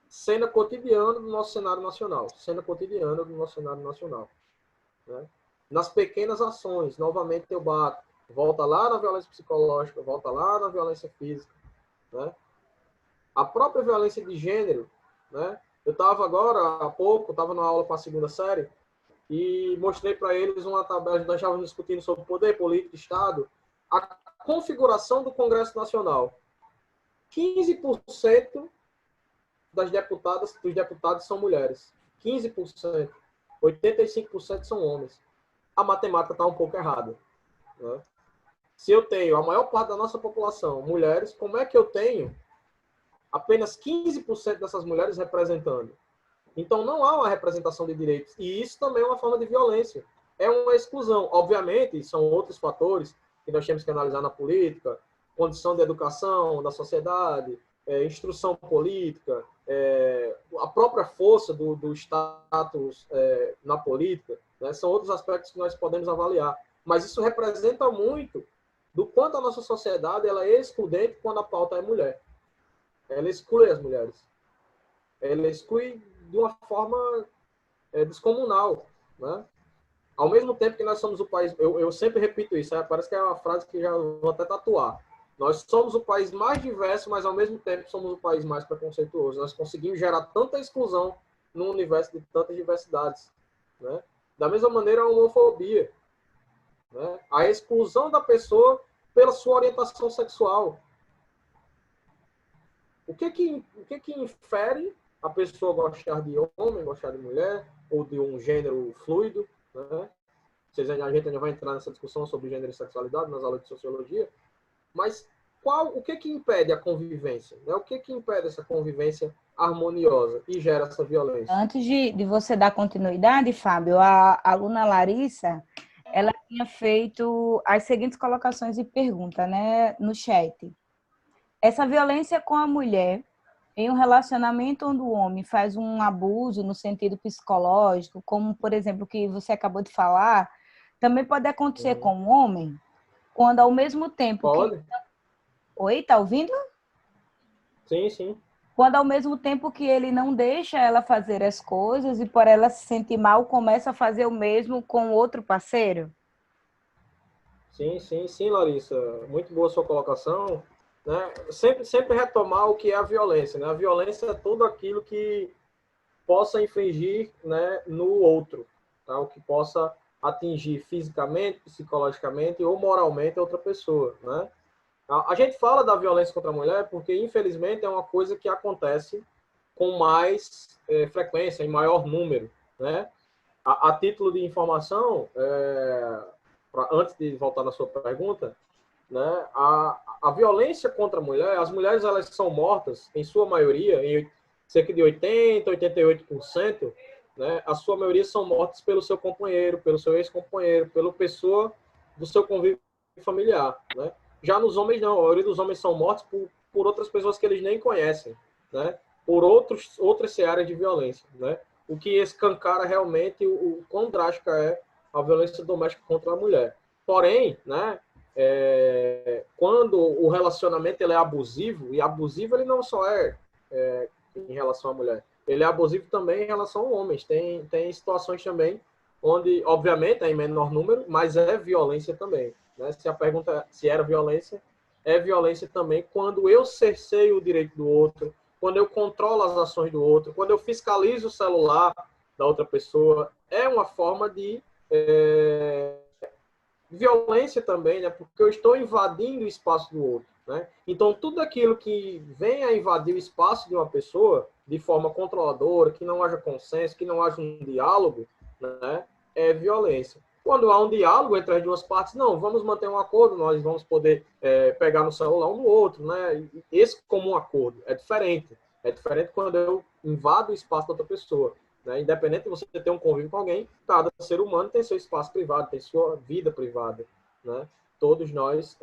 Cena cotidiana do nosso cenário nacional. Cena cotidiana do nosso cenário nacional, né? Nas pequenas ações, novamente eu bato. Volta lá na violência psicológica, volta lá na violência física, né? A própria violência de gênero, né? Eu estava agora, há pouco, estava na aula com a segunda série, e mostrei para eles uma tabela, nós estávamos discutindo sobre poder político, Estado, a configuração do Congresso Nacional. 15% das deputadas, dos deputados são mulheres. 15%. 85% são homens. A matemática está um pouco errada, né? Se eu tenho a maior parte da nossa população mulheres, como é que eu tenho apenas 15% dessas mulheres representando? Então, não há uma representação de direitos. E isso também é uma forma de violência. É uma exclusão. Obviamente, são outros fatores que nós temos que analisar na política, condição de educação da sociedade, instrução política, a própria força do status na política, né? São outros aspectos que nós podemos avaliar. Mas isso representa muito do quanto a nossa sociedade ela é excludente quando a pauta é mulher. Ela exclui as mulheres. Ela exclui de uma forma descomunal, né? Ao mesmo tempo que nós somos o país... Eu sempre repito isso, parece que é uma frase que já vou até tatuar. Nós somos o país mais diverso, mas ao mesmo tempo somos o país mais preconceituoso. Nós conseguimos gerar tanta exclusão no universo de tantas diversidades, né? Da mesma maneira, a homofobia, né? A exclusão da pessoa pela sua orientação sexual. O que infere a pessoa gostar de homem, gostar de mulher, ou de um gênero fluido, né? A gente ainda vai entrar nessa discussão sobre gênero e sexualidade nas aulas de sociologia, mas o que impede a convivência? Né? O que impede essa convivência harmoniosa e gera essa violência? Antes de você dar continuidade, Fábio, a aluna Larissa, ela tinha feito as seguintes colocações e pergunta, né, no chat. Essa violência com a mulher, em um relacionamento onde o homem faz um abuso no sentido psicológico, como, por exemplo, o que você acabou de falar, também pode acontecer com o homem, quando ao mesmo tempo Pode? Oi, tá ouvindo? Sim, sim. Quando ao mesmo tempo que ele não deixa ela fazer as coisas e por ela se sentir mal, começa a fazer o mesmo com outro parceiro? Sim, Larissa. Muito boa a sua colocação. Né? Sempre retomar o que é a violência. Né? A violência é tudo aquilo que possa infringir, né, no outro. Tá? O que possa atingir fisicamente, psicologicamente ou moralmente a outra pessoa. Né? A gente fala da violência contra a mulher porque, infelizmente, é uma coisa que acontece com mais frequência, em maior número. Né? A título de informação, antes de voltar na sua pergunta, né, a violência contra a mulher, as mulheres elas são mortas, em sua maioria, em cerca de 80%, 88%, né, a sua maioria são mortas pelo seu companheiro, pelo seu ex-companheiro, pela pessoa do seu convívio familiar. Né? Já nos homens, não. A maioria dos homens são mortos por outras pessoas que eles nem conhecem, né? Por outras searas de violência. Né? O que escancara realmente o quão drástica é a violência doméstica contra a mulher. Porém, né, quando o relacionamento ele é abusivo, e abusivo ele não só é em relação à mulher, ele é abusivo também em relação a homens. Tem situações também onde, obviamente, é em menor número, mas é violência também. Né? Se a pergunta é se era violência, é violência também quando eu cerceio o direito do outro, quando eu controlo as ações do outro, quando eu fiscalizo o celular da outra pessoa, é uma forma de violência também, né? Porque eu estou invadindo o espaço do outro. né? Então, tudo aquilo que vem a invadir o espaço de uma pessoa de forma controladora, que não haja consenso, que não haja um diálogo, né, é violência. Quando há um diálogo entre as duas partes, não, vamos manter um acordo, nós vamos poder pegar no celular um do outro, né? Esse como um acordo é diferente. É diferente quando eu invado o espaço da outra pessoa. Né? Independente de você ter um convívio com alguém, cada ser humano tem seu espaço privado, tem sua vida privada. Né? Todos nós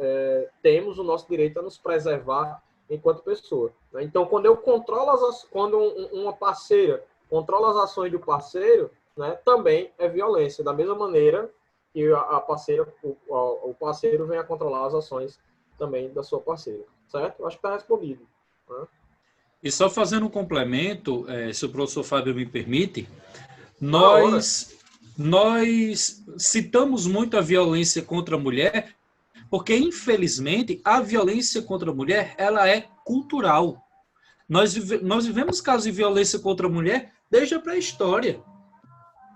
temos o nosso direito a nos preservar enquanto pessoa. Né? Então, quando eu controlo quando uma parceira controla as ações do parceiro, né, também é violência, da mesma maneira que a parceira, o parceiro vem a controlar as ações também da sua parceira, certo? Eu acho que está respondido. Né? E só fazendo um complemento, se o professor Fábio me permite, nós citamos muito a violência contra a mulher, porque, infelizmente, a violência contra a mulher ela é cultural. Nós vivemos casos de violência contra a mulher desde a pré-história.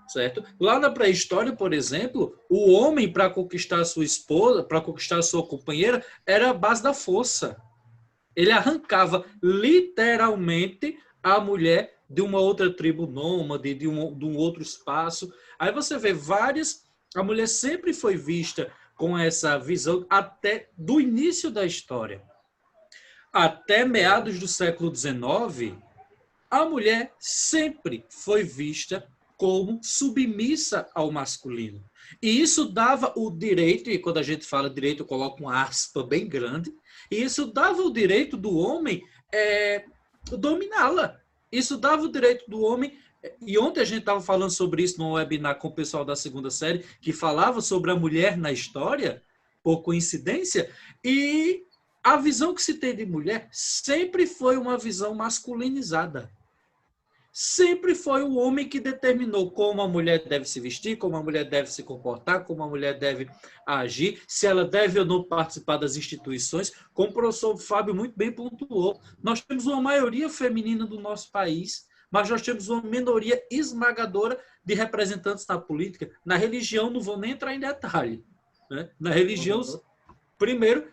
Certo? Lá na pré-história, por exemplo, o homem, para conquistar a sua esposa, para conquistar a sua companheira, era a base da força. Ele arrancava literalmente a mulher de uma outra tribo nômade, de um outro espaço. Aí você vê várias... A mulher sempre foi vista com essa visão até do início da história. Até meados do século XIX, a mulher sempre foi vista como submissa ao masculino. E isso dava o direito, e quando a gente fala direito, eu coloco uma aspa bem grande, e isso dava o direito do homem dominá-la. Isso dava o direito do homem... E ontem a gente estava falando sobre isso no webinar com o pessoal da segunda série, que falava sobre a mulher na história, por coincidência, e a visão que se tem de mulher sempre foi uma visão masculinizada. Sempre foi o homem que determinou como a mulher deve se vestir, como a mulher deve se comportar, como a mulher deve agir, se ela deve ou não participar das instituições. Como o professor Fábio muito bem pontuou, nós temos uma maioria feminina do nosso país, mas nós temos uma minoria esmagadora de representantes na política. Na religião, não vou nem entrar em detalhe. Né? Na religião, primeiro,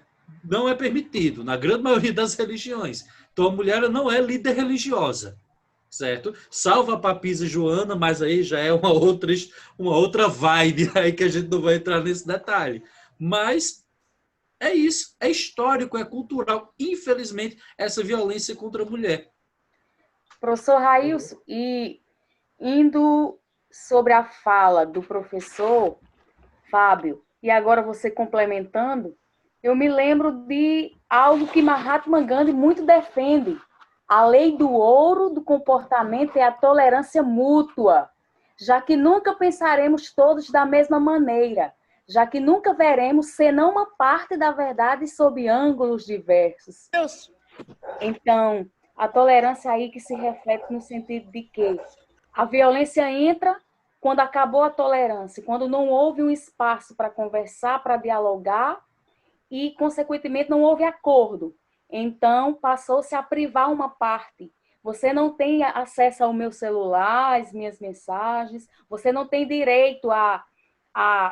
não é permitido, na grande maioria das religiões. Então, a mulher não é líder religiosa. Certo? Salva a Papisa Joana, mas aí já é uma outra vibe aí que a gente não vai entrar nesse detalhe. Mas é isso, é histórico, é cultural. Infelizmente, essa violência contra a mulher. Professor Railson, e indo sobre a fala do professor Fábio, e agora você complementando, eu me lembro de algo que Mahatma Gandhi muito defende. A lei do ouro do comportamento é a tolerância mútua, já que nunca pensaremos todos da mesma maneira, já que nunca veremos senão uma parte da verdade sob ângulos diversos. Então, a tolerância aí que se reflete no sentido de que a violência entra quando acabou a tolerância, quando não houve um espaço para conversar, para dialogar e, consequentemente, não houve acordo. Então, passou-se a privar uma parte. Você não tem acesso ao meu celular, às minhas mensagens, você não tem direito a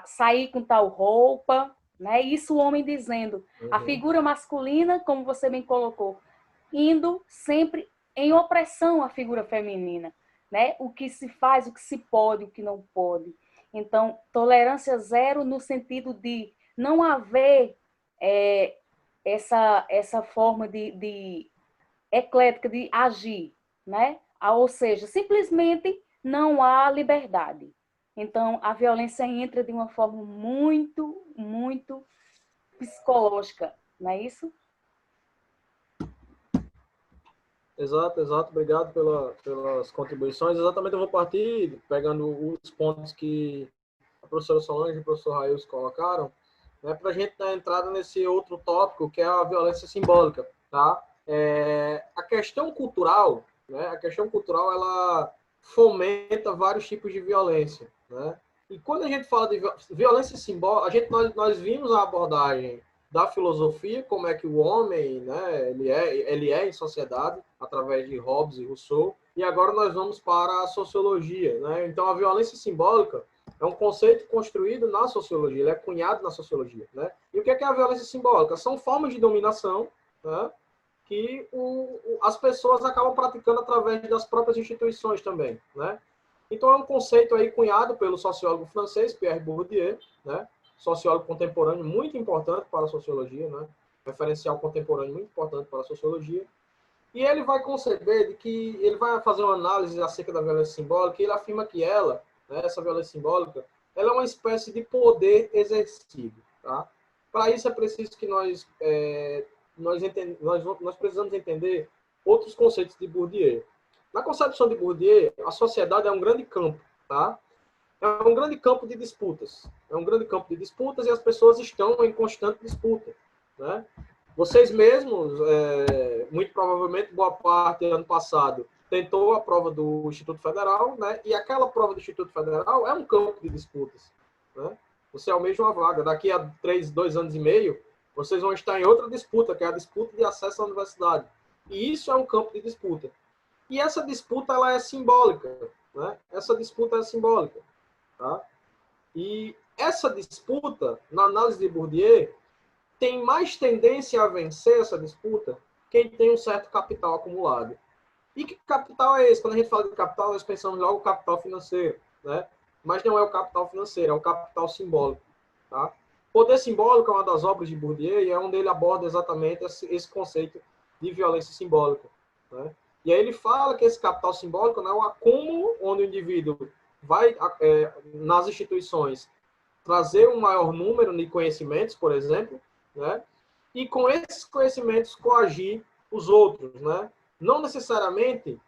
sair com tal roupa, né? Isso o homem dizendo. A figura masculina, como você bem colocou, indo sempre em opressão à figura feminina, né? O que se faz, o que se pode, o que não pode. Então, tolerância zero no sentido de não haver essa forma de eclética de agir, né? Ou seja, simplesmente não há liberdade. Então, a violência entra de uma forma muito, muito psicológica, não é isso? Exato. Obrigado pelas contribuições. Exatamente, eu vou partir pegando os pontos que a professora Solange e o professor Railson colocaram, né, para a gente dar entrada nesse outro tópico, que é a violência simbólica. Tá? A questão cultural, né, ela fomenta vários tipos de violência. Né? E quando a gente fala de violência simbólica, nós vimos a abordagem da filosofia, como é que o homem, né, ele é em sociedade, através de Hobbes e Rousseau, e agora nós vamos para a sociologia. Né? Então, a violência simbólica, É um conceito construído na sociologia, ele é cunhado na sociologia, né? E o que é a violência simbólica? São formas de dominação, né, que as pessoas acabam praticando através das próprias instituições também, né? Então é um conceito aí cunhado pelo sociólogo francês Pierre Bourdieu, né? Sociólogo contemporâneo muito importante para a sociologia, né? Referencial contemporâneo muito importante para a sociologia. E ele vai conceber de que ele vai fazer uma análise acerca da violência simbólica e ele afirma que ela, né, essa violência simbólica, ela é uma espécie de poder exercido, tá? Para isso é preciso que nós precisamos entender outros conceitos de Bourdieu. Na concepção de Bourdieu, a sociedade é um grande campo, tá? É um grande campo de disputas. É um grande campo de disputas e as pessoas estão em constante disputa, né? Vocês mesmos, muito provavelmente, boa parte ano passado, tentou a prova do Instituto Federal, né? E aquela prova do Instituto Federal é um campo de disputas, né? Você almeja uma vaga. Daqui a 2 anos e meio, vocês vão estar em outra disputa, que é a disputa de acesso à universidade. E isso é um campo de disputa. E essa disputa, ela é simbólica, né? Essa disputa é simbólica, tá? E essa disputa, na análise de Bourdieu, tem mais tendência a vencer essa disputa quem tem um certo capital acumulado. E que capital é esse? Quando a gente fala de capital, nós pensamos logo no capital financeiro, né? Mas não é o capital financeiro, é o capital simbólico, tá? Poder simbólico é uma das obras de Bourdieu e é onde ele aborda exatamente esse conceito de violência simbólica, né? E aí ele fala que esse capital simbólico, né, é o acúmulo onde o indivíduo vai, nas instituições, trazer um maior número de conhecimentos, por exemplo, né? E com esses conhecimentos coagir os outros, né? Não necessariamente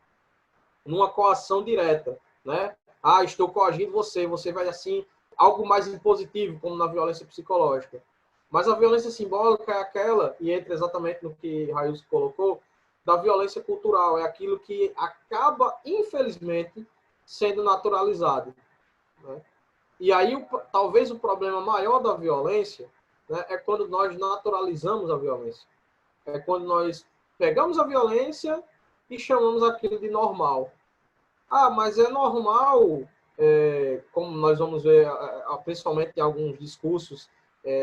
numa coação direta, né? Ah, estou coagindo você, você vai assim, algo mais impositivo, como na violência psicológica. Mas a violência simbólica é aquela, e entra exatamente no que Raíssa colocou, da violência cultural, é aquilo que acaba, infelizmente, sendo naturalizado, né? E aí, talvez o problema maior da violência, né, é quando nós naturalizamos a violência. É quando nós pegamos a violência e chamamos aquilo de normal. Ah, mas é normal, como nós vamos ver, principalmente em alguns discursos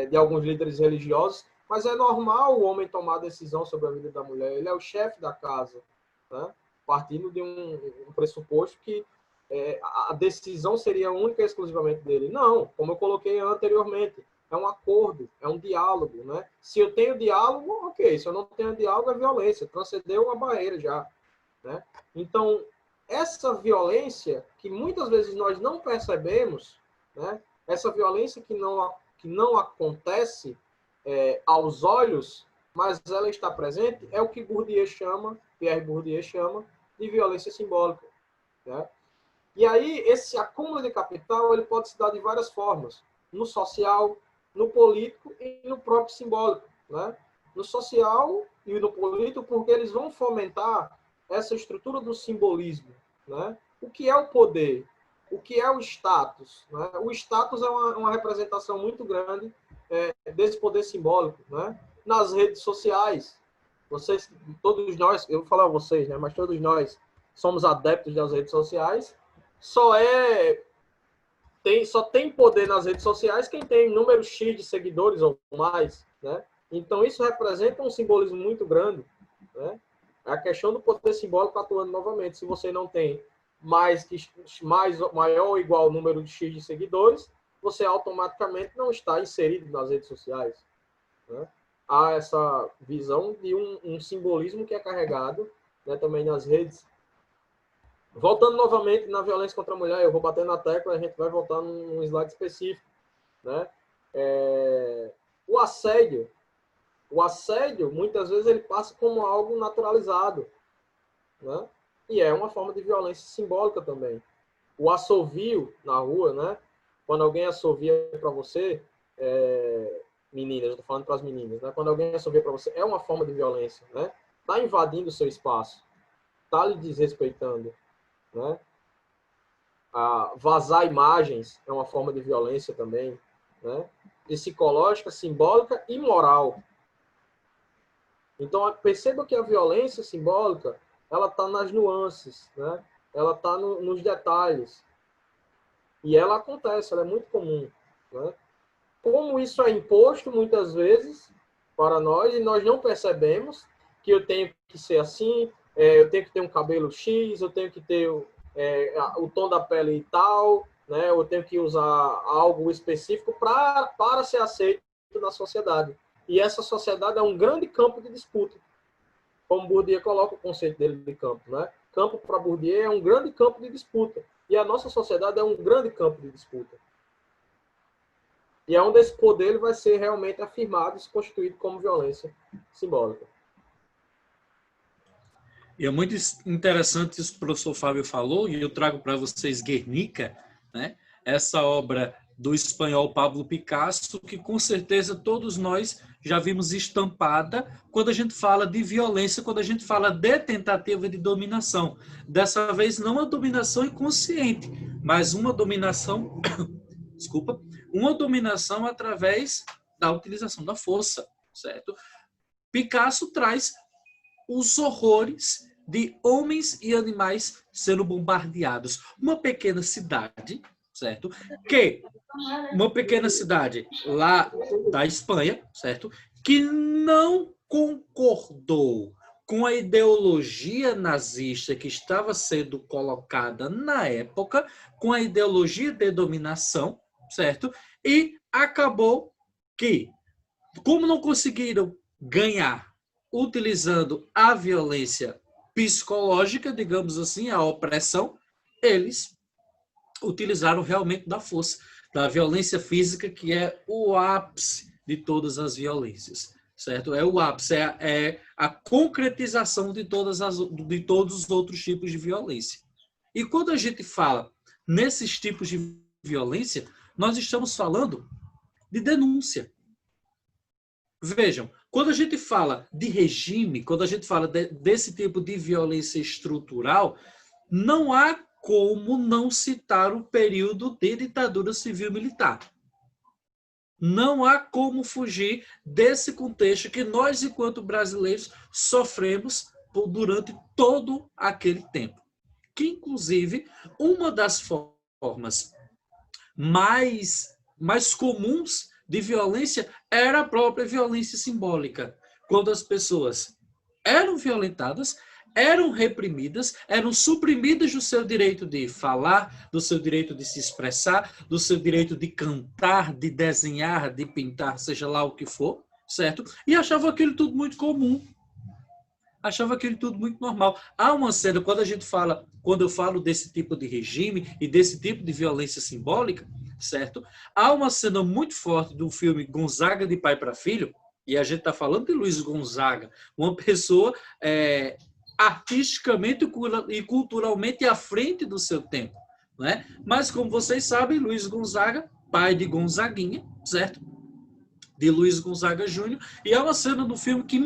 de alguns líderes religiosos, mas é normal o homem tomar decisão sobre a vida da mulher. Ele é o chefe da casa, né? Partindo de um pressuposto que a decisão seria única e exclusivamente dele. Não, como eu coloquei anteriormente, é um acordo, é um diálogo, né? Se eu tenho diálogo, ok. Se eu não tenho diálogo, é violência. Transcendeu a barreira já, né? Então, essa violência que muitas vezes nós não percebemos, né? Essa violência que não acontece aos olhos, mas ela está presente, é o que Pierre Bourdieu chama de violência simbólica, né? E aí, esse acúmulo de capital ele pode se dar de várias formas, no social, no político e no próprio simbólico, né? No social e no político, porque eles vão fomentar essa estrutura do simbolismo, né? O que é o poder? O que é o status? Né? O status é uma representação muito grande desse poder simbólico, né? Nas redes sociais. Vocês, todos nós, eu vou falar a vocês, né? Mas todos nós somos adeptos das redes sociais. Só tem poder nas redes sociais quem tem número X de seguidores ou mais, né? Então isso representa um simbolismo muito grande, né? É a questão do poder simbólico atuando novamente. Se você não tem maior ou igual número de X de seguidores, você automaticamente não está inserido nas redes sociais, né? Há essa visão de um simbolismo que é carregado, né, também nas redes. Voltando novamente na violência contra a mulher, eu vou bater na tecla, a gente vai voltar num slide específico, né? O assédio, muitas vezes, ele passa como algo naturalizado, né? E é uma forma de violência simbólica também. O assovio na rua, né? Quando alguém assovia para você, meninas, eu estou falando para as meninas, né? Quando alguém assovia para você, é uma forma de violência, né? Está invadindo o seu espaço, está lhe desrespeitando, né? Vazar imagens é uma forma de violência também, né? Psicológica, simbólica e moral. Então, perceba que a violência simbólica, ela está nas nuances, né? Ela está nos detalhes. E ela acontece, ela é muito comum, né? Como isso é imposto muitas vezes para nós e nós não percebemos que eu tenho que ser assim, eu tenho que ter um cabelo X, eu tenho que ter o tom da pele e tal, né? Eu tenho que usar algo específico para ser aceito na sociedade. E essa sociedade é um grande campo de disputa, como Bourdieu coloca o conceito dele de campo, né? Campo para Bourdieu é um grande campo de disputa. E a nossa sociedade é um grande campo de disputa. E é onde esse poder ele vai ser realmente afirmado e se constituído como violência simbólica. E é muito interessante isso que o professor Fábio falou, e eu trago para vocês Guernica, né? Essa obra do espanhol Pablo Picasso, que com certeza todos nós já vimos estampada quando a gente fala de violência, quando a gente fala de tentativa de dominação. Dessa vez não a dominação inconsciente, mas uma dominação, desculpa, uma dominação através da utilização da força, certo? Picasso traz os horrores de homens e animais sendo bombardeados. Uma pequena cidade, certo? Uma pequena cidade lá da Espanha, certo? Que não concordou com a ideologia nazista que estava sendo colocada na época, com a ideologia de dominação, certo? E acabou que, como não conseguiram ganhar utilizando a violência psicológica, digamos assim, a opressão, eles utilizaram realmente da força, da violência física, que é o ápice de todas as violências, certo? É o ápice, é a concretização de todos os outros tipos de violência. E quando a gente fala nesses tipos de violência, nós estamos falando de denúncia. Vejam, quando a gente fala de regime, quando a gente fala desse tipo de violência estrutural, não há como não citar o período de ditadura civil-militar. Não há como fugir desse contexto que nós, enquanto brasileiros, sofremos durante todo aquele tempo. Que, inclusive, uma das formas mais comuns de violência era a própria violência simbólica, quando as pessoas eram violentadas, eram reprimidas, eram suprimidas do seu direito de falar, do seu direito de se expressar, do seu direito de cantar, de desenhar, de pintar, seja lá o que for, certo? E achavam aquilo tudo muito comum. Achava aquilo tudo muito normal. Há uma cena, quando eu falo desse tipo de regime e desse tipo de violência simbólica, certo? Há uma cena muito forte do filme Gonzaga de Pai para Filho, e a gente está falando de Luiz Gonzaga, uma pessoa artisticamente e culturalmente à frente do seu tempo, né? Mas, como vocês sabem, Luiz Gonzaga, pai de Gonzaguinha, certo? De Luiz Gonzaga Júnior, e há uma cena do filme que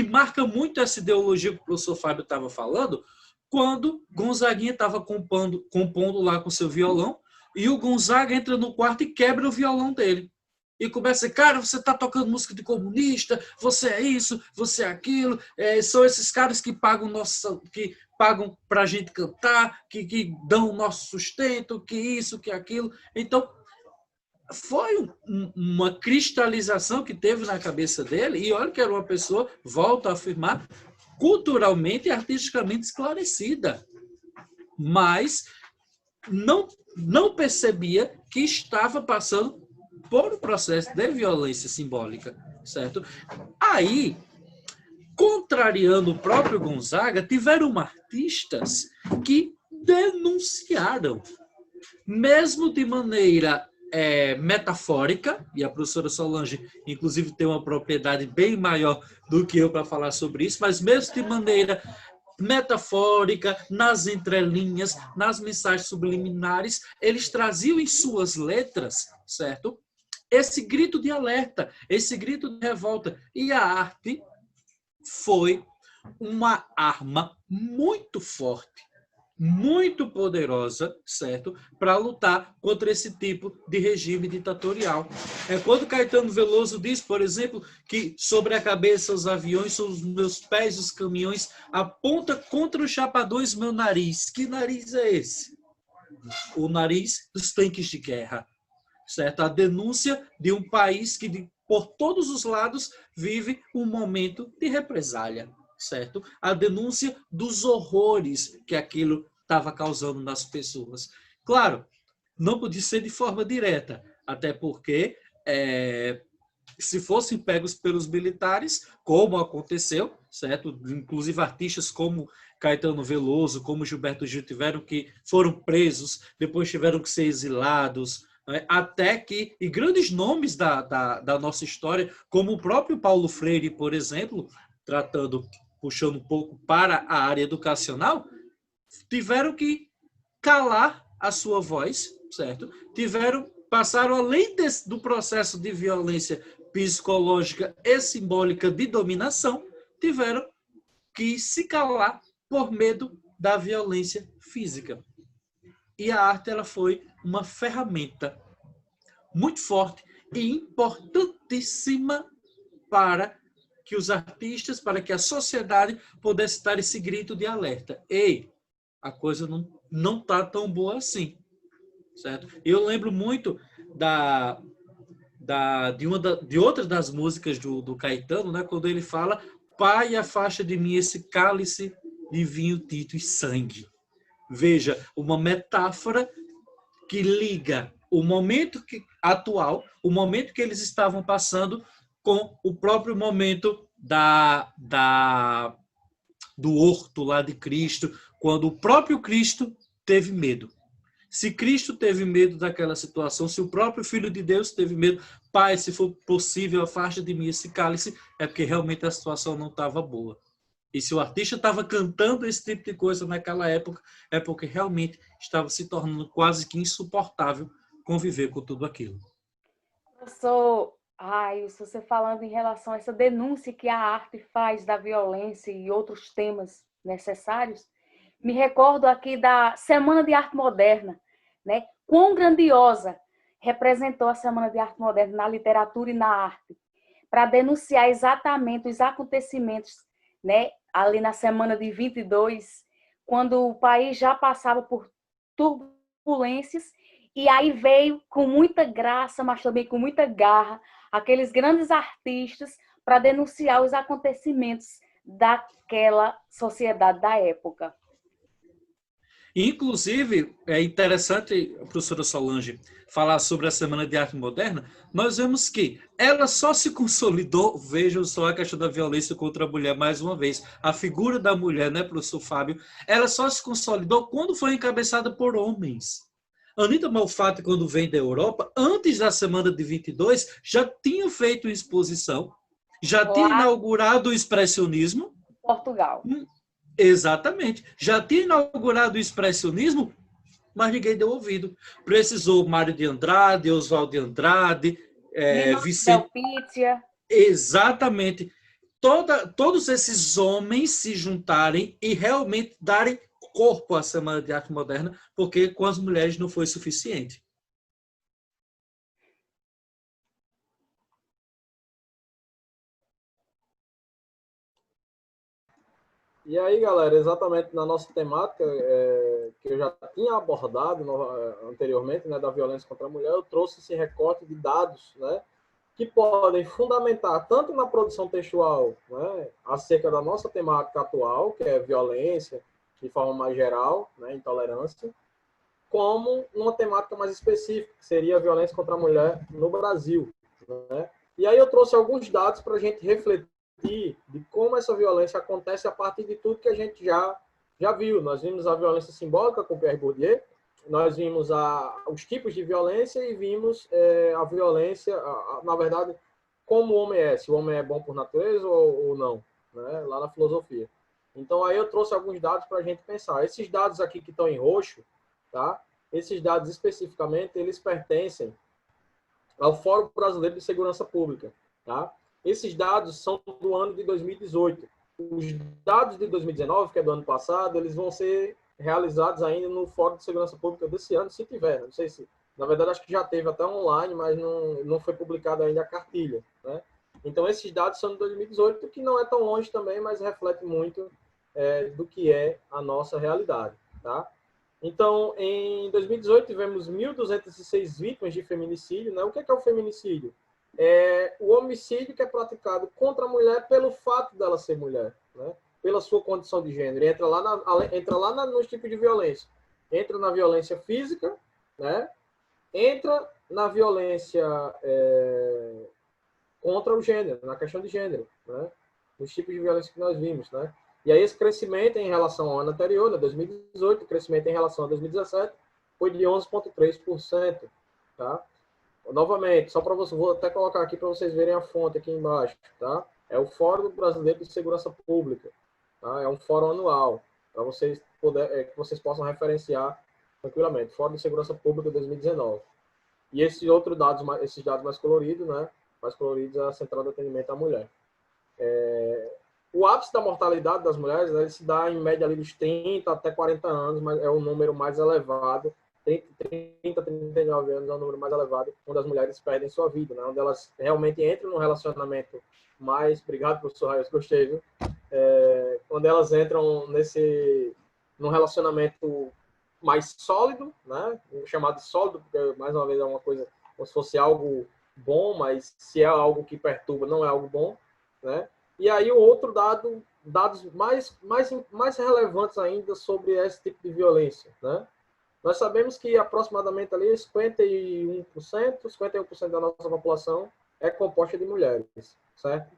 marca muito essa ideologia que o professor Fábio estava falando, quando Gonzaguinha estava compondo lá com seu violão, e o Gonzaga entra no quarto e quebra o violão dele. E começa, cara, você está tocando música de comunista, você é isso, você é aquilo, são esses caras que pagam para a gente cantar, que dão o nosso sustento, que isso, que aquilo. Então, foi uma cristalização que teve na cabeça dele, e olha que era uma pessoa, volto a afirmar, culturalmente e artisticamente esclarecida, mas não percebia que estava passando por um processo de violência simbólica, certo? Aí, contrariando o próprio Gonzaga, tiveram artistas que denunciaram, mesmo de maneira metafórica, e a professora Solange, inclusive, tem uma propriedade bem maior do que eu para falar sobre isso, mas mesmo de maneira metafórica, nas entrelinhas, nas mensagens subliminares, eles traziam em suas letras, certo? Esse grito de alerta, esse grito de revolta. E a arte foi uma arma muito forte, muito poderosa, certo? Para lutar contra esse tipo de regime ditatorial. Quando Caetano Veloso diz, por exemplo, que sobre a cabeça os aviões, sobre os meus pés os caminhões, aponta contra os chapadões meu nariz. Que nariz é esse? o nariz dos tanques de guerra, certo? A denúncia de um país que, por todos os lados, vive um momento de represália, certo? A denúncia dos horrores que aquilo estava causando nas pessoas. Claro, não podia ser de forma direta, até porque se fossem pegos pelos militares, como aconteceu, certo? Inclusive artistas como Caetano Veloso, como Gilberto Gil foram presos, depois tiveram que ser exilados, né? Até que, e grandes nomes da nossa história, como o próprio Paulo Freire, por exemplo, puxando um pouco para a área educacional, tiveram que calar a sua voz, certo? Passaram além do processo de violência psicológica e simbólica de dominação, tiveram que se calar por medo da violência física. E a arte ela foi uma ferramenta muito forte e importantíssima para que os artistas, para que a sociedade pudesse dar esse grito de alerta. Ei, a coisa não está tão boa assim. Certo? Eu lembro muito de outra das músicas do Caetano, né, quando ele fala: Pai, afasta de mim esse cálice de vinho, tinto e sangue. Veja, uma metáfora que liga o momento atual, o momento que eles estavam passando, com o próprio momento do horto lá de Cristo, quando o próprio Cristo teve medo. Se Cristo teve medo daquela situação, se o próprio Filho de Deus teve medo, Pai, se for possível, afasta de mim esse cálice, é porque realmente a situação não estava boa. E se o artista estava cantando esse tipo de coisa naquela época, é porque realmente estava se tornando quase que insuportável conviver com tudo aquilo. Professor, você falando em relação a essa denúncia que a arte faz da violência e outros temas necessários, me recordo aqui da Semana de Arte Moderna, né? Quão grandiosa representou a Semana de Arte Moderna na literatura e na arte, para denunciar exatamente os acontecimentos, né? Ali na semana de 22, quando o país já passava por turbulências, e aí veio com muita graça, mas também com muita garra, aqueles grandes artistas para denunciar os acontecimentos daquela sociedade da época. Inclusive, é interessante, professora Solange, falar sobre a Semana de Arte Moderna. Nós vemos que ela só se consolidou, vejam só a questão da violência contra a mulher mais uma vez. A figura da mulher, né, professor Fábio, ela só se consolidou quando foi encabeçada por homens. Anita Malfatti, quando vem da Europa, antes da Semana de 22, já tinha feito exposição, já tinha inaugurado o expressionismo. Portugal. Exatamente. Já tinha inaugurado o expressionismo, mas ninguém deu ouvido. Precisou Mário de Andrade, Oswaldo de Andrade, Vicente... Delpícia. Exatamente. Todos esses homens se juntarem e realmente darem corpo à Semana de Arte Moderna, porque com as mulheres não foi suficiente. E aí, galera, exatamente na nossa temática, que eu já tinha abordado anteriormente, né, da violência contra a mulher, eu trouxe esse recorte de dados, né, que podem fundamentar tanto na produção textual, né, acerca da nossa temática atual, que é violência, de forma mais geral, né, intolerância, como uma temática mais específica, que seria a violência contra a mulher no Brasil, né? E aí eu trouxe alguns dados para a gente refletir de como essa violência acontece a partir de tudo que a gente já viu. Nós vimos a violência simbólica com Pierre Bourdieu, nós vimos os tipos de violência e vimos a violência, na verdade, como o homem é, se o homem é bom por natureza ou não, né? Lá na filosofia. Então, aí eu trouxe alguns dados para a gente pensar. Esses dados aqui que estão em roxo, tá? Esses dados especificamente, eles pertencem ao Fórum Brasileiro de Segurança Pública, tá? Esses dados são do ano de 2018. Os dados de 2019, que é do ano passado, eles vão ser realizados ainda no Fórum de Segurança Pública desse ano, se tiver. Não sei se... Na verdade, acho que já teve até online, mas não foi publicada ainda a cartilha, né? Então, esses dados são de 2018, que não é tão longe também, mas reflete muito do que é a nossa realidade, tá? Então, em 2018, tivemos 1.206 vítimas de feminicídio, né? O que é o feminicídio? É o homicídio que é praticado contra a mulher pelo fato dela ser mulher, né? Pela sua condição de gênero. Entra lá nos tipos de violência. Entra na violência física, né? Entra na violência contra o gênero, na questão de gênero, né? Os tipos de violência que nós vimos, né? E aí esse crescimento em relação ao ano anterior, né, 2018, o crescimento em relação a 2017 foi de 11,3%, tá? Novamente, só para você, vou até colocar aqui para vocês verem a fonte aqui embaixo, tá? É o Fórum Brasileiro de Segurança Pública, tá? É um fórum anual, para vocês que vocês possam referenciar tranquilamente. Fórum de Segurança Pública 2019. E esses dados mais coloridos, né? Mais coloridos é a Central de Atendimento à Mulher. O ápice da mortalidade das mulheres, né, se dá em média ali dos 30 até 40 anos, mas é o número mais elevado. 30, 39 anos é o número mais elevado, onde as mulheres perdem sua vida, né, onde elas realmente entram num relacionamento mais... Obrigado, professor Raios, gostei, viu? Quando elas entram num relacionamento mais sólido, né, chamado de sólido, porque, mais uma vez, é uma coisa como se fosse algo bom, mas se é algo que perturba, não é algo bom, né? E aí o outro dados mais relevantes ainda sobre esse tipo de violência, né? Nós sabemos que aproximadamente ali 51% da nossa população é composta de mulheres, certo?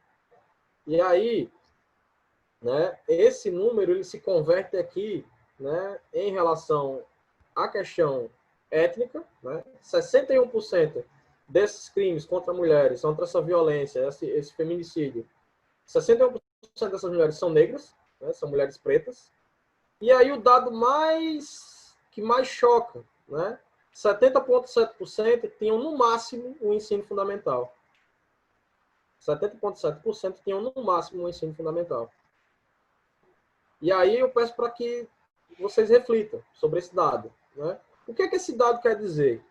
E aí, né, esse número ele se converte aqui, né, em relação à questão étnica, né? 61% desses crimes contra mulheres, contra essa violência, esse feminicídio, 61% dessas mulheres são negras, né, são mulheres pretas. E aí o dado que mais choca, né? 70,7% tinham no máximo o ensino fundamental. 70,7% tinham no máximo o ensino fundamental. E aí eu peço para que vocês reflitam sobre esse dado, né? O que é que esse dado quer dizer?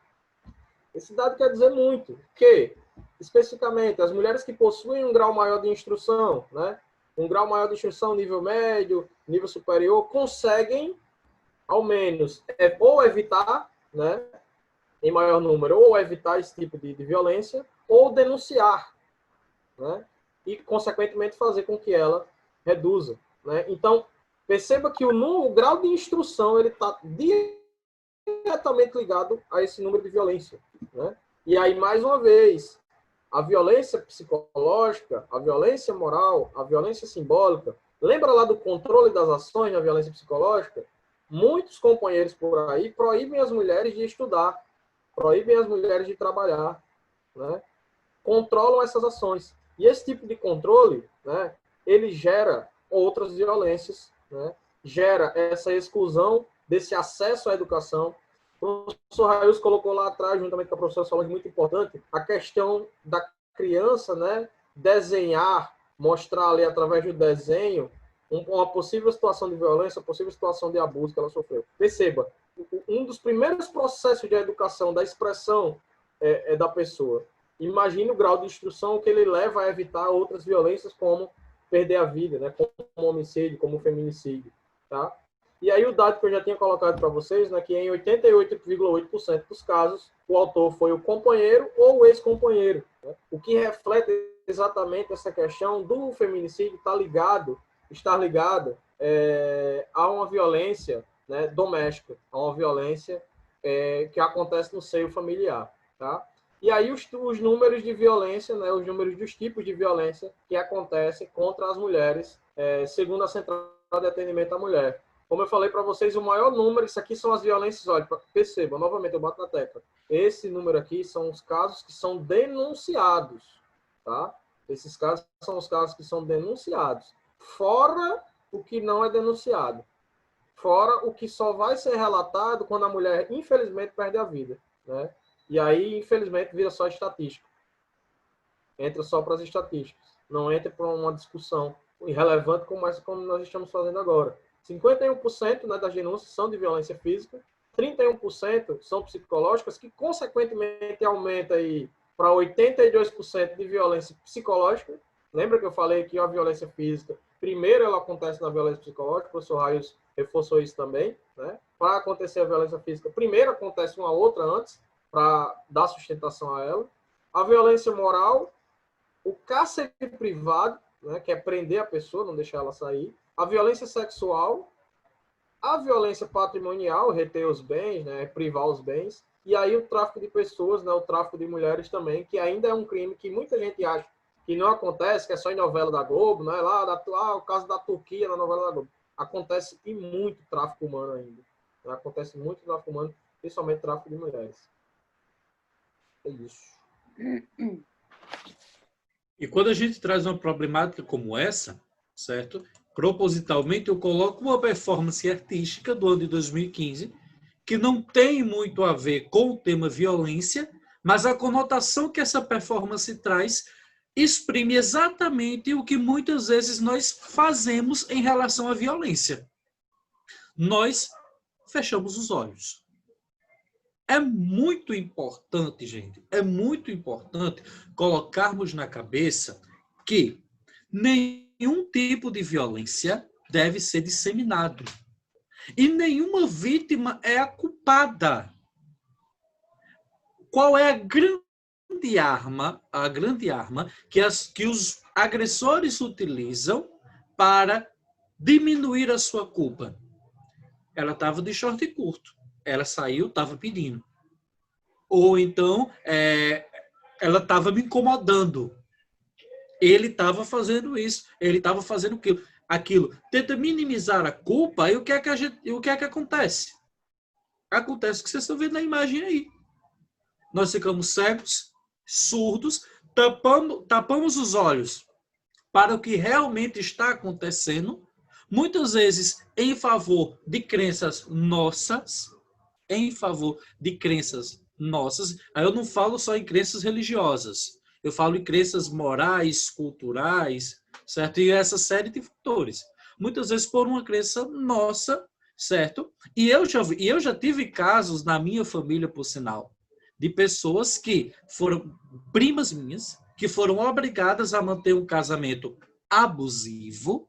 Esse dado quer dizer muito, que, especificamente, as mulheres que possuem um grau maior de instrução, né? Um grau maior de instrução, nível médio, nível superior, conseguem, ao menos, ou evitar, né, em maior número, ou evitar esse tipo de violência, ou denunciar, né, e, consequentemente, fazer com que ela reduza. Né? Então, perceba que o grau de instrução está diretamente ligado a esse número de violência. Né? E aí, mais uma vez, a violência psicológica, a violência moral, a violência simbólica. Lembra lá do controle das ações na violência psicológica? Muitos companheiros por aí proíbem as mulheres de estudar, proíbem as mulheres de trabalhar, né? Controlam essas ações. E esse tipo de controle, né, ele gera outras violências, né? Gera essa exclusão desse acesso à educação. O professor Raius colocou lá atrás, juntamente com a professora Solange, muito importante, a questão da criança, né, desenhar, mostrar ali através do desenho uma possível situação de violência, uma possível situação de abuso que ela sofreu. Perceba, um dos primeiros processos de educação, da expressão da pessoa. Imagine o grau de instrução que ele leva a evitar outras violências, como perder a vida, né, como homicídio, como feminicídio, tá? E aí o dado que eu já tinha colocado para vocês, né, que em 88,8% dos casos, o autor foi o companheiro ou o ex-companheiro, né? O que reflete exatamente essa questão do feminicídio estar ligado a uma violência, né, doméstica, a uma violência que acontece no seio familiar, tá? E aí os números de violência, né, os números dos tipos de violência que acontecem contra as mulheres, segundo a Central de Atendimento à Mulher. Como eu falei para vocês, o maior número, isso aqui são as violências, olha, perceba, novamente, eu bato na tecla. Esse número aqui são os casos que são denunciados, tá? Esses casos são os casos que são denunciados. Fora o que não é denunciado. Fora o que só vai ser relatado quando a mulher, infelizmente, perde a vida, né? E aí, infelizmente, vira só estatística. Entra só para as estatísticas. Não entra para uma discussão irrelevante como nós estamos fazendo agora. 51%, né, das denúncias são de violência física, 31% são psicológicas, que consequentemente aumenta aí para 82% de violência psicológica. Lembra que eu falei que a violência física Primeiro ela acontece na violência psicológica, o professor Raios reforçou isso também, né? Para acontecer a violência física, primeiro acontece uma outra antes, para dar sustentação a ela. A violência moral, o cárcere privado, né, que é prender a pessoa, não deixar ela sair. A violência sexual, a violência patrimonial, reter os bens, né, privar os bens. E aí o tráfico de pessoas, né, o tráfico de mulheres também, que ainda é um crime que muita gente acha que não acontece, que é só em novela da Globo, né, o caso da Turquia na novela da Globo. Acontece e muito tráfico humano ainda. Acontece muito tráfico humano, principalmente tráfico de mulheres. É isso. E quando a gente traz uma problemática como essa, certo? Propositalmente eu coloco uma performance artística do ano de 2015, que não tem muito a ver com o tema violência, mas a conotação que essa performance traz exprime exatamente o que muitas vezes nós fazemos em relação à violência. Nós fechamos os olhos. É muito importante, gente, é muito importante colocarmos na cabeça que nenhum tipo de violência deve ser disseminado. E nenhuma vítima é a culpada. Qual é a grande arma que os agressores utilizam para diminuir a sua culpa? Ela estava de short curto. Ela saiu, estava pedindo. Ou então, ela estava me incomodando. Ele estava fazendo isso, ele estava fazendo aquilo. Tenta minimizar a culpa, e o que é que acontece? Acontece o que vocês estão vendo na imagem aí. Nós ficamos cegos, surdos, tapamos os olhos para o que realmente está acontecendo, muitas vezes em favor de crenças nossas, Aí eu não falo só em crenças religiosas, eu falo em crenças morais, culturais, certo? E essa série de fatores. Muitas vezes por uma crença nossa, certo? E eu já tive casos na minha família, por sinal, de pessoas que foram primas minhas, que foram obrigadas a manter um casamento abusivo,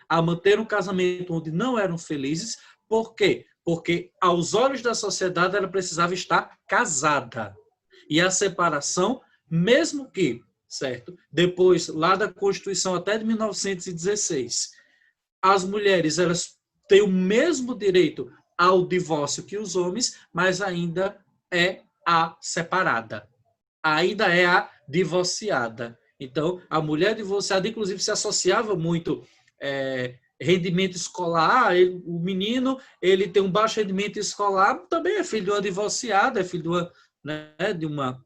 a manter um casamento onde não eram felizes. Por quê? Porque, aos olhos da sociedade, ela precisava estar casada. E a separação, mesmo que, certo, depois, lá da Constituição até de 1916, as mulheres elas têm o mesmo direito ao divórcio que os homens, mas ainda é a separada. Ainda é a divorciada. Então, a mulher divorciada, inclusive, se associava muito rendimento escolar. O menino ele tem um baixo rendimento escolar, também é filho de uma divorciada, é filho de uma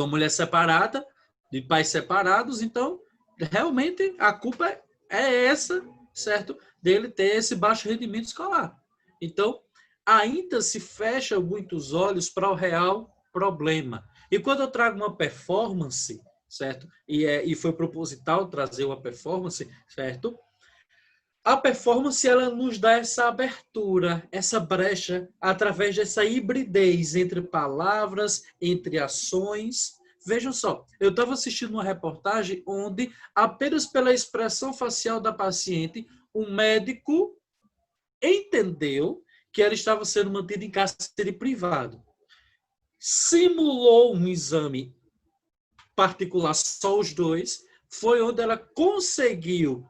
mulher separada, de pais separados. Então, realmente, a culpa é essa, certo? Dele ter esse baixo rendimento escolar. Então, ainda se fecha muitos olhos para o real problema. E quando eu trago uma performance, certo? E foi proposital trazer uma performance, certo? A performance ela nos dá essa abertura, essa brecha, através dessa hibridez entre palavras, entre ações. Vejam só, eu estava assistindo uma reportagem onde, apenas pela expressão facial da paciente, o médico entendeu que ela estava sendo mantida em cárcere privado. Simulou um exame particular, só os dois, foi onde ela conseguiu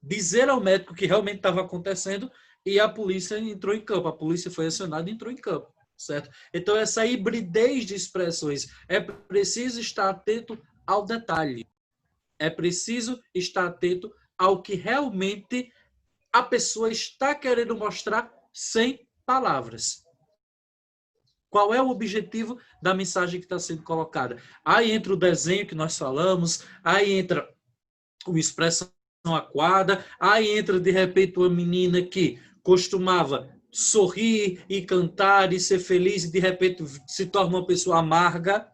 dizer ao médico que realmente estava acontecendo, e a polícia entrou em campo. A polícia foi acionada e entrou em campo, certo? Então, essa hibridez de expressões, é preciso estar atento ao detalhe. É preciso estar atento ao que realmente a pessoa está querendo mostrar sem palavras. Qual é o objetivo da mensagem que está sendo colocada? Aí entra o desenho que nós falamos, aí entra uma expressão aquada, aí entra de repente uma menina que costumava sorrir e cantar e ser feliz e de repente se torna uma pessoa amarga,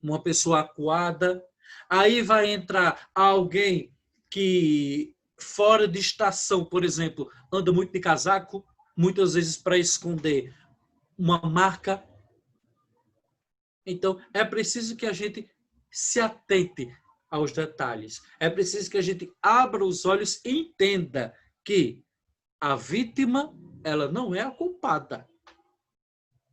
uma pessoa acuada. Aí vai entrar alguém que fora de estação, por exemplo, anda muito de casaco, muitas vezes para esconder uma marca. Então, é preciso que a gente se atente aos detalhes. É preciso que a gente abra os olhos e entenda que a vítima, ela não é a culpada.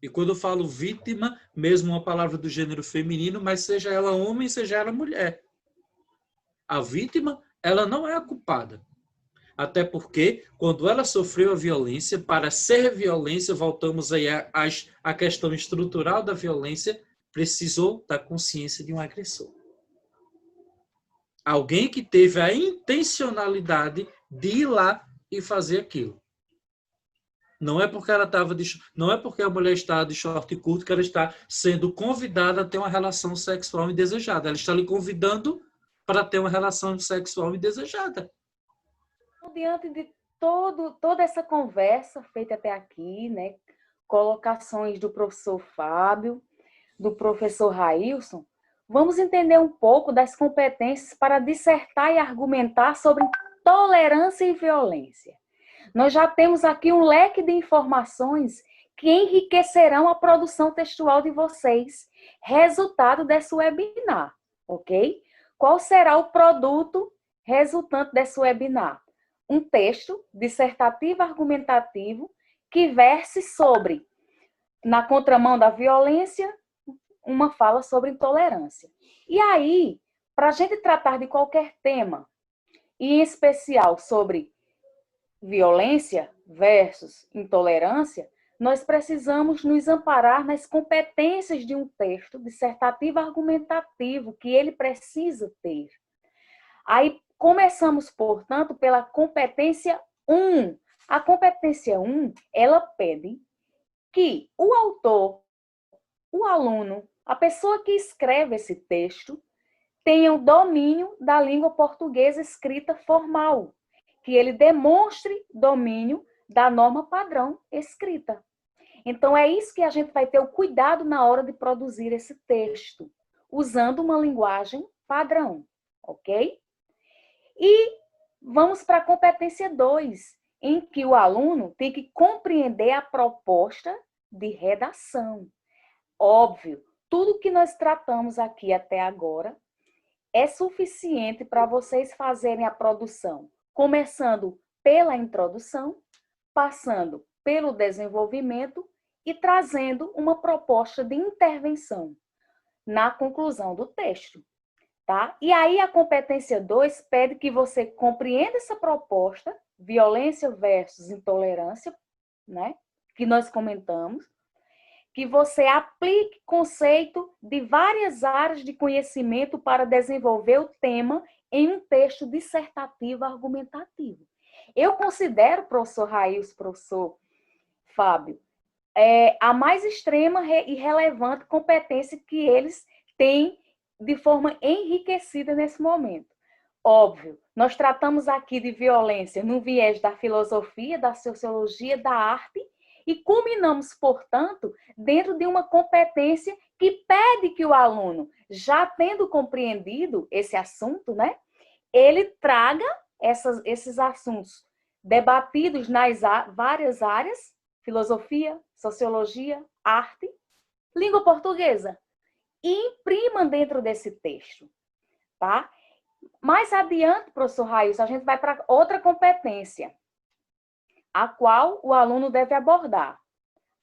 E quando eu falo vítima, mesmo uma palavra do gênero feminino, mas seja ela homem, seja ela mulher. A vítima, ela não é a culpada. Até porque, quando ela sofreu a violência, para ser violência, voltamos aí à questão estrutural da violência, precisou da consciência de um agressor. Alguém que teve a intencionalidade de ir lá e fazer aquilo. Não é porque não é porque a mulher está de short curto que ela está sendo convidada a ter uma relação sexual indesejada. Ela está lhe convidando para ter uma relação sexual indesejada. Diante de toda essa conversa feita até aqui, né, colocações do professor Fábio, do professor Railson, vamos entender um pouco das competências para dissertar e argumentar sobre tolerância e violência. Nós já temos aqui um leque de informações que enriquecerão a produção textual de vocês, resultado desse webinar, ok? Qual será o produto resultante desse webinar? Um texto dissertativo argumentativo que verse sobre, na contramão da violência, uma fala sobre intolerância. E aí, para a gente tratar de qualquer tema, e em especial sobre violência versus intolerância, nós precisamos nos amparar nas competências de um texto dissertativo argumentativo que ele precisa ter. Aí começamos, portanto, pela competência 1. A competência 1, ela pede que o autor, o aluno, a pessoa que escreve esse texto, tenha o domínio da língua portuguesa escrita formal, que ele demonstre domínio da norma padrão escrita. Então, é isso que a gente vai ter o cuidado na hora de produzir esse texto, usando uma linguagem padrão, ok? E vamos para a competência 2, em que o aluno tem que compreender a proposta de redação. Óbvio, tudo que nós tratamos aqui até agora é suficiente para vocês fazerem a produção, começando pela introdução, passando pelo desenvolvimento e trazendo uma proposta de intervenção na conclusão do texto. Tá? E aí a competência 2 pede que você compreenda essa proposta, violência versus intolerância, né? Que nós comentamos, que você aplique conceito de várias áreas de conhecimento para desenvolver o tema em um texto dissertativo argumentativo. Eu considero, professor Raílson, professor Fábio, a mais extrema e relevante competência que eles têm de forma enriquecida nesse momento. Óbvio, nós tratamos aqui de violência no viés da filosofia, da sociologia, da arte, e culminamos, portanto, dentro de uma competência que pede que o aluno, já tendo compreendido esse assunto, né, ele traga esses assuntos debatidos nas várias áreas, filosofia, sociologia, arte, língua portuguesa, e imprima dentro desse texto, tá? Mais adiante, professor Raílson, a gente vai para outra competência, a qual o aluno deve abordar.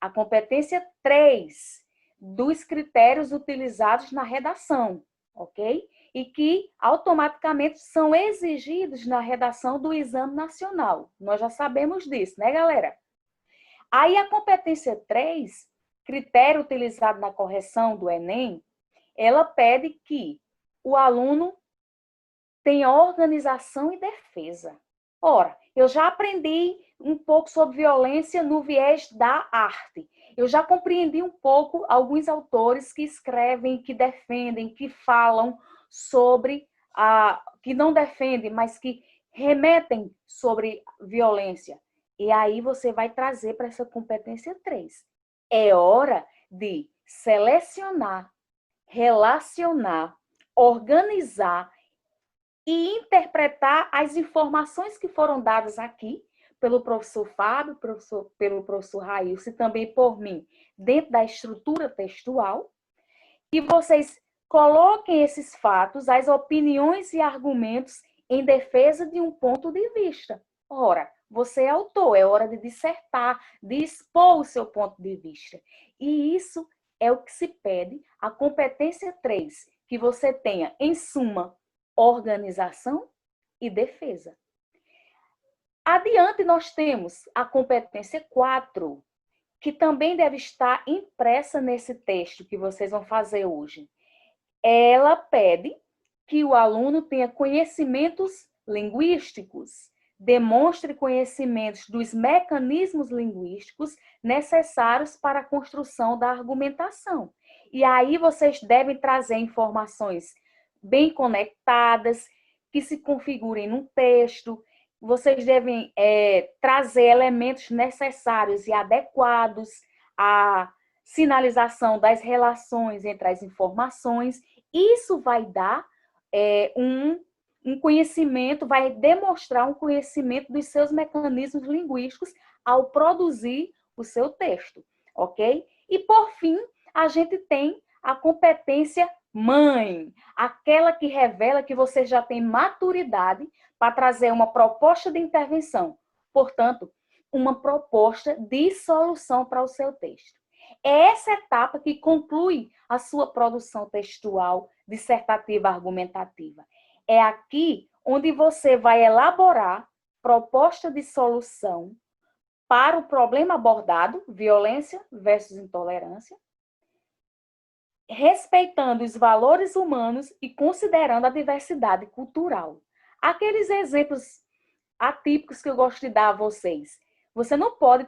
A competência 3, dos critérios utilizados na redação, ok? E que automaticamente são exigidos na redação do Exame Nacional. Nós já sabemos disso, né, galera? Aí a competência 3, critério utilizado na correção do Enem, ela pede que o aluno tenha organização e defesa. Ora, eu já aprendi um pouco sobre violência no viés da arte. Eu já compreendi um pouco alguns autores que escrevem, que defendem, que falam sobre que não defendem, mas que remetem sobre violência. E aí você vai trazer para essa competência 3. É hora de selecionar, relacionar, organizar e interpretar as informações que foram dadas aqui pelo professor Fábio, pelo professor Raílson e também por mim, dentro da estrutura textual, que vocês Coloquem esses fatos, as opiniões e argumentos em defesa de um ponto de vista. Ora, você é autor, é hora de dissertar, de expor o seu ponto de vista. E isso é o que se pede, a competência 3, que você tenha, em suma, organização e defesa. Adiante, nós temos a competência 4, que também deve estar impressa nesse texto que vocês vão fazer hoje. Ela pede que o aluno tenha conhecimentos linguísticos, demonstre conhecimentos dos mecanismos linguísticos necessários para a construção da argumentação. E aí vocês devem trazer informações bem conectadas, que se configurem num texto. Vocês devem trazer elementos necessários e adequados à sinalização das relações entre as informações. Isso vai dar um conhecimento, vai demonstrar um conhecimento dos seus mecanismos linguísticos ao produzir o seu texto, ok? E, por fim, a gente tem a competência mãe, aquela que revela que você já tem maturidade para trazer uma proposta de intervenção, portanto, uma proposta de solução para o seu texto. É essa etapa que conclui a sua produção textual, dissertativa, argumentativa. É aqui onde você vai elaborar proposta de solução para o problema abordado, violência versus intolerância, respeitando os valores humanos e considerando a diversidade cultural. Aqueles exemplos atípicos que eu gosto de dar a vocês. Você não pode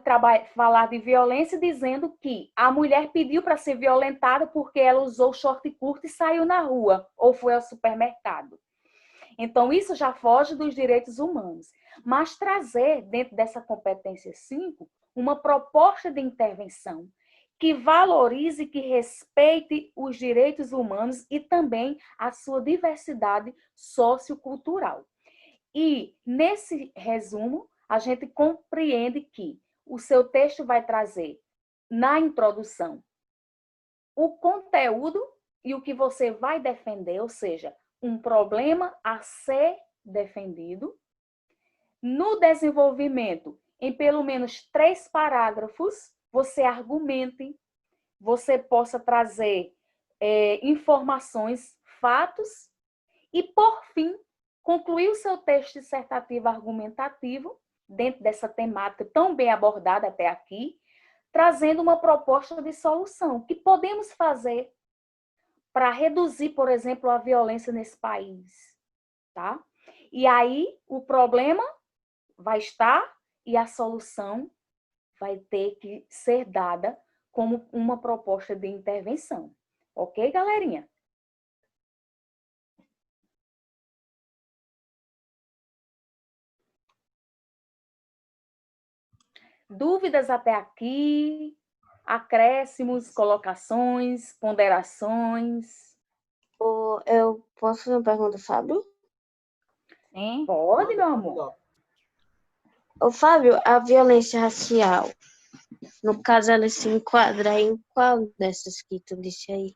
falar de violência dizendo que a mulher pediu para ser violentada porque ela usou short curto e saiu na rua ou foi ao supermercado. Então, isso já foge dos direitos humanos. Mas trazer, dentro dessa competência 5, uma proposta de intervenção que valorize e que respeite os direitos humanos e também a sua diversidade sociocultural. E, nesse resumo, a gente compreende que o seu texto vai trazer, na introdução, o conteúdo e o que você vai defender, ou seja, um problema a ser defendido. No desenvolvimento, em pelo menos 3 parágrafos, você argumente, você possa trazer informações, fatos, e, por fim, concluir o seu texto dissertativo argumentativo, dentro dessa temática tão bem abordada até aqui, trazendo uma proposta de solução. O que podemos fazer para reduzir, por exemplo, a violência nesse país? Tá? E aí, o problema vai estar e a solução vai ter que ser dada como uma proposta de intervenção. Ok, galerinha? Dúvidas até aqui? Acréscimos, colocações, ponderações? Eu posso fazer uma pergunta, Fábio? Sim, pode, meu amor. Ô, Fábio, a violência racial, no caso, ela se enquadra em qual dessas que tu disse aí?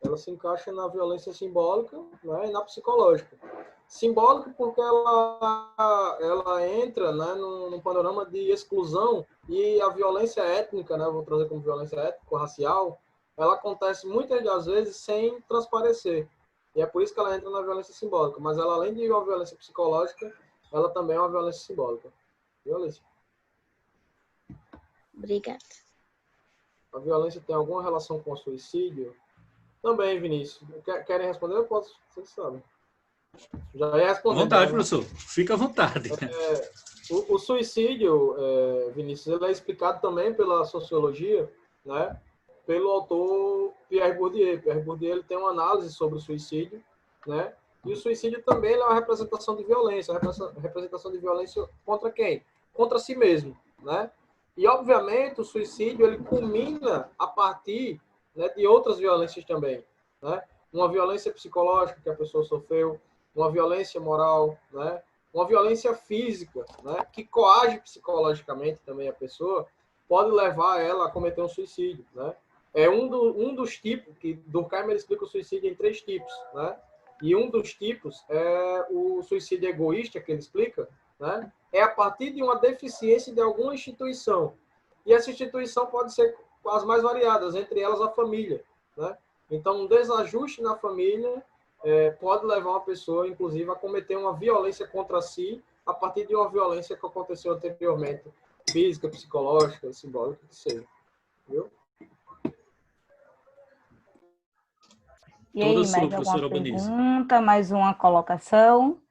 Ela se encaixa na violência simbólica, né, e na psicológica. Simbólica porque ela entra, né, num panorama de exclusão, e a violência étnica, né, vou trazer como violência étnico-racial, ela acontece muitas das vezes sem transparecer. E é por isso que ela entra na violência simbólica. Mas ela, além de uma violência psicológica, ela também é uma violência simbólica. Violência. Obrigada. A violência tem alguma relação com o suicídio? Também, Vinícius. Querem responder? Eu posso, vocês sabem. Já ia responder. À vontade, professor. Fica à vontade. O suicídio, Vinícius, ele é explicado também pela sociologia, né? Pelo autor Pierre Bourdieu. Pierre Bourdieu, ele tem uma análise sobre o suicídio, né? E o suicídio também é uma representação de violência. Representação de violência contra quem? Contra si mesmo, né? E, obviamente, o suicídio, ele culmina a partir, né, de outras violências também, né? Uma violência psicológica que a pessoa sofreu, uma violência moral, né? Uma violência física, né, que coage psicologicamente também a pessoa, pode levar ela a cometer um suicídio, né? é um dos tipos, que Durkheim explica o suicídio em 3 tipos, né? E um dos tipos é o suicídio egoísta, que ele explica, né? É a partir de uma deficiência de alguma instituição. E essa instituição pode ser as mais variadas, entre elas a família, né? Então, um desajuste na família pode levar uma pessoa, inclusive, a cometer uma violência contra si a partir de uma violência que aconteceu anteriormente, física, psicológica, simbólica, que seja. Viu? E Toda aí, sua, mais alguma professora Albanize. pergunta, mais uma colocação?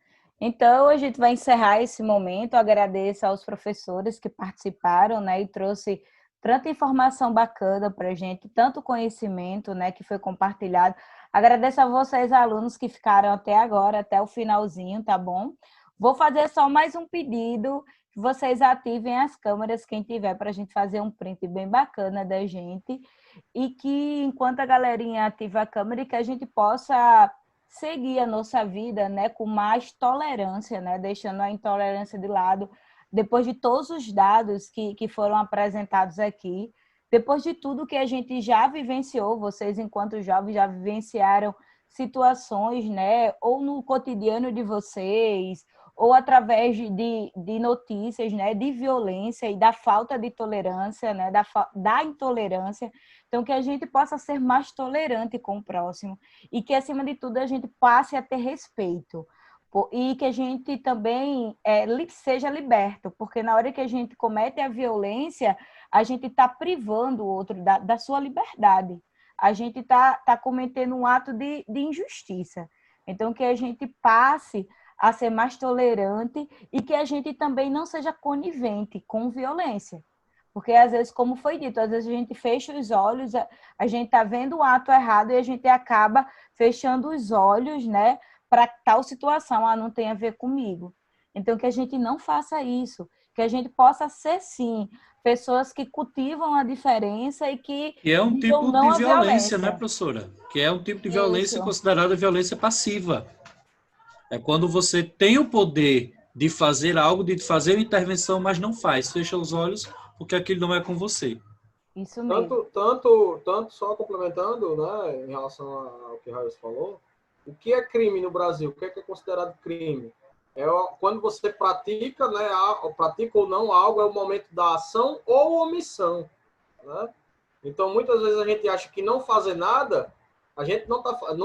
Então, a gente vai encerrar esse momento. Eu agradeço aos professores que participaram, né, e trouxe tanta informação bacana para a gente, tanto conhecimento, né, que foi compartilhado. Agradeço a vocês, alunos, que ficaram até agora, até o finalzinho, tá bom? Vou fazer só mais um pedido, que vocês ativem as câmeras, quem tiver, para a gente fazer um print bem bacana da gente, e que, enquanto a galerinha ativa a câmera, que a gente possa seguir a nossa vida, né, com mais tolerância, né, deixando a intolerância de lado, depois de todos os dados que foram apresentados aqui, depois de tudo que a gente já vivenciou, vocês, enquanto jovens, já vivenciaram situações, né, ou no cotidiano de vocês, ou através de notícias, né, de violência e da falta de tolerância, né, da intolerância. Então, que a gente possa ser mais tolerante com o próximo e que, acima de tudo, a gente passe a ter respeito. E que a gente também seja liberto, porque na hora que a gente comete a violência, a gente está privando o outro da sua liberdade. A gente está cometendo um ato de injustiça. Então, que a gente passe a ser mais tolerante e que a gente também não seja conivente com violência. Porque, às vezes, como foi dito, às vezes a gente fecha os olhos, a gente está vendo o ato errado e a gente acaba fechando os olhos, né, para tal situação, não tem a ver comigo. Então, que a gente não faça isso, que a gente possa ser, sim, pessoas que cultivam a diferença e que Que é um digam tipo não de à violência, né, violência. professora? Que é um tipo de violência Isso, considerada violência passiva. É quando você tem o poder de fazer algo, de fazer uma intervenção, mas não faz. Fecha os olhos porque aquilo não é com você. isso mesmo. Tanto só complementando, né, em relação ao que o Raíssa falou, o que é crime no Brasil? O que é considerado crime? Quando você pratica, né, pratica ou não algo, é o momento da ação ou omissão, né? Então, muitas vezes a gente acha que não fazer nada, a gente não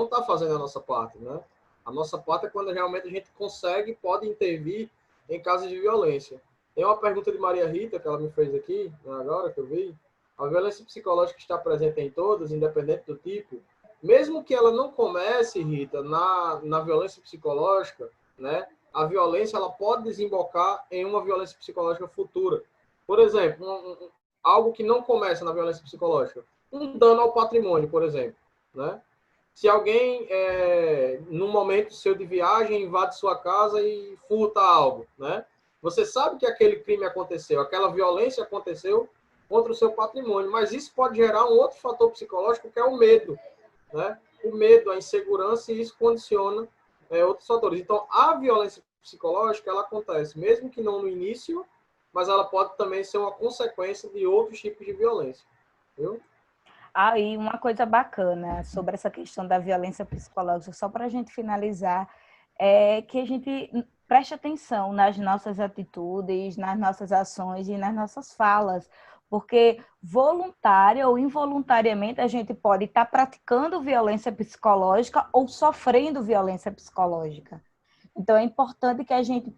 tá fazendo a nossa parte, né? A nossa parte é quando realmente a gente consegue, pode intervir em casos de violência. Tem uma pergunta de Maria Rita, que ela me fez aqui, né, agora que eu vi. A violência psicológica está presente em todas, independente do tipo. Mesmo que ela não comece, Rita, na violência psicológica, né? A violência ela pode desembocar em uma violência psicológica futura. Por exemplo, algo que não começa na violência psicológica, um dano ao patrimônio, por exemplo, né? Se alguém, num momento seu de viagem, invade sua casa e furta algo, né? Você sabe que aquele crime aconteceu, aquela violência aconteceu contra o seu patrimônio, mas isso pode gerar um outro fator psicológico, que é o medo, né? O medo, a insegurança, e isso condiciona outros fatores. Então, a violência psicológica, ela acontece, mesmo que não no início, mas ela pode também ser uma consequência de outros tipos de violência, viu? Aí, uma coisa bacana sobre essa questão da violência psicológica, só para a gente finalizar, é que a gente preste atenção nas nossas atitudes, nas nossas ações e nas nossas falas, porque voluntária ou involuntariamente a gente pode estar praticando violência psicológica ou sofrendo violência psicológica. Então, é importante que a gente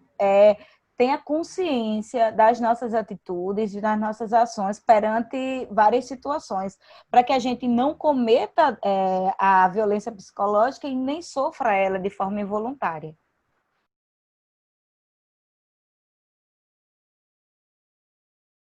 tenha consciência das nossas atitudes e das nossas ações perante várias situações, para que a gente não cometa a violência psicológica e nem sofra ela de forma involuntária.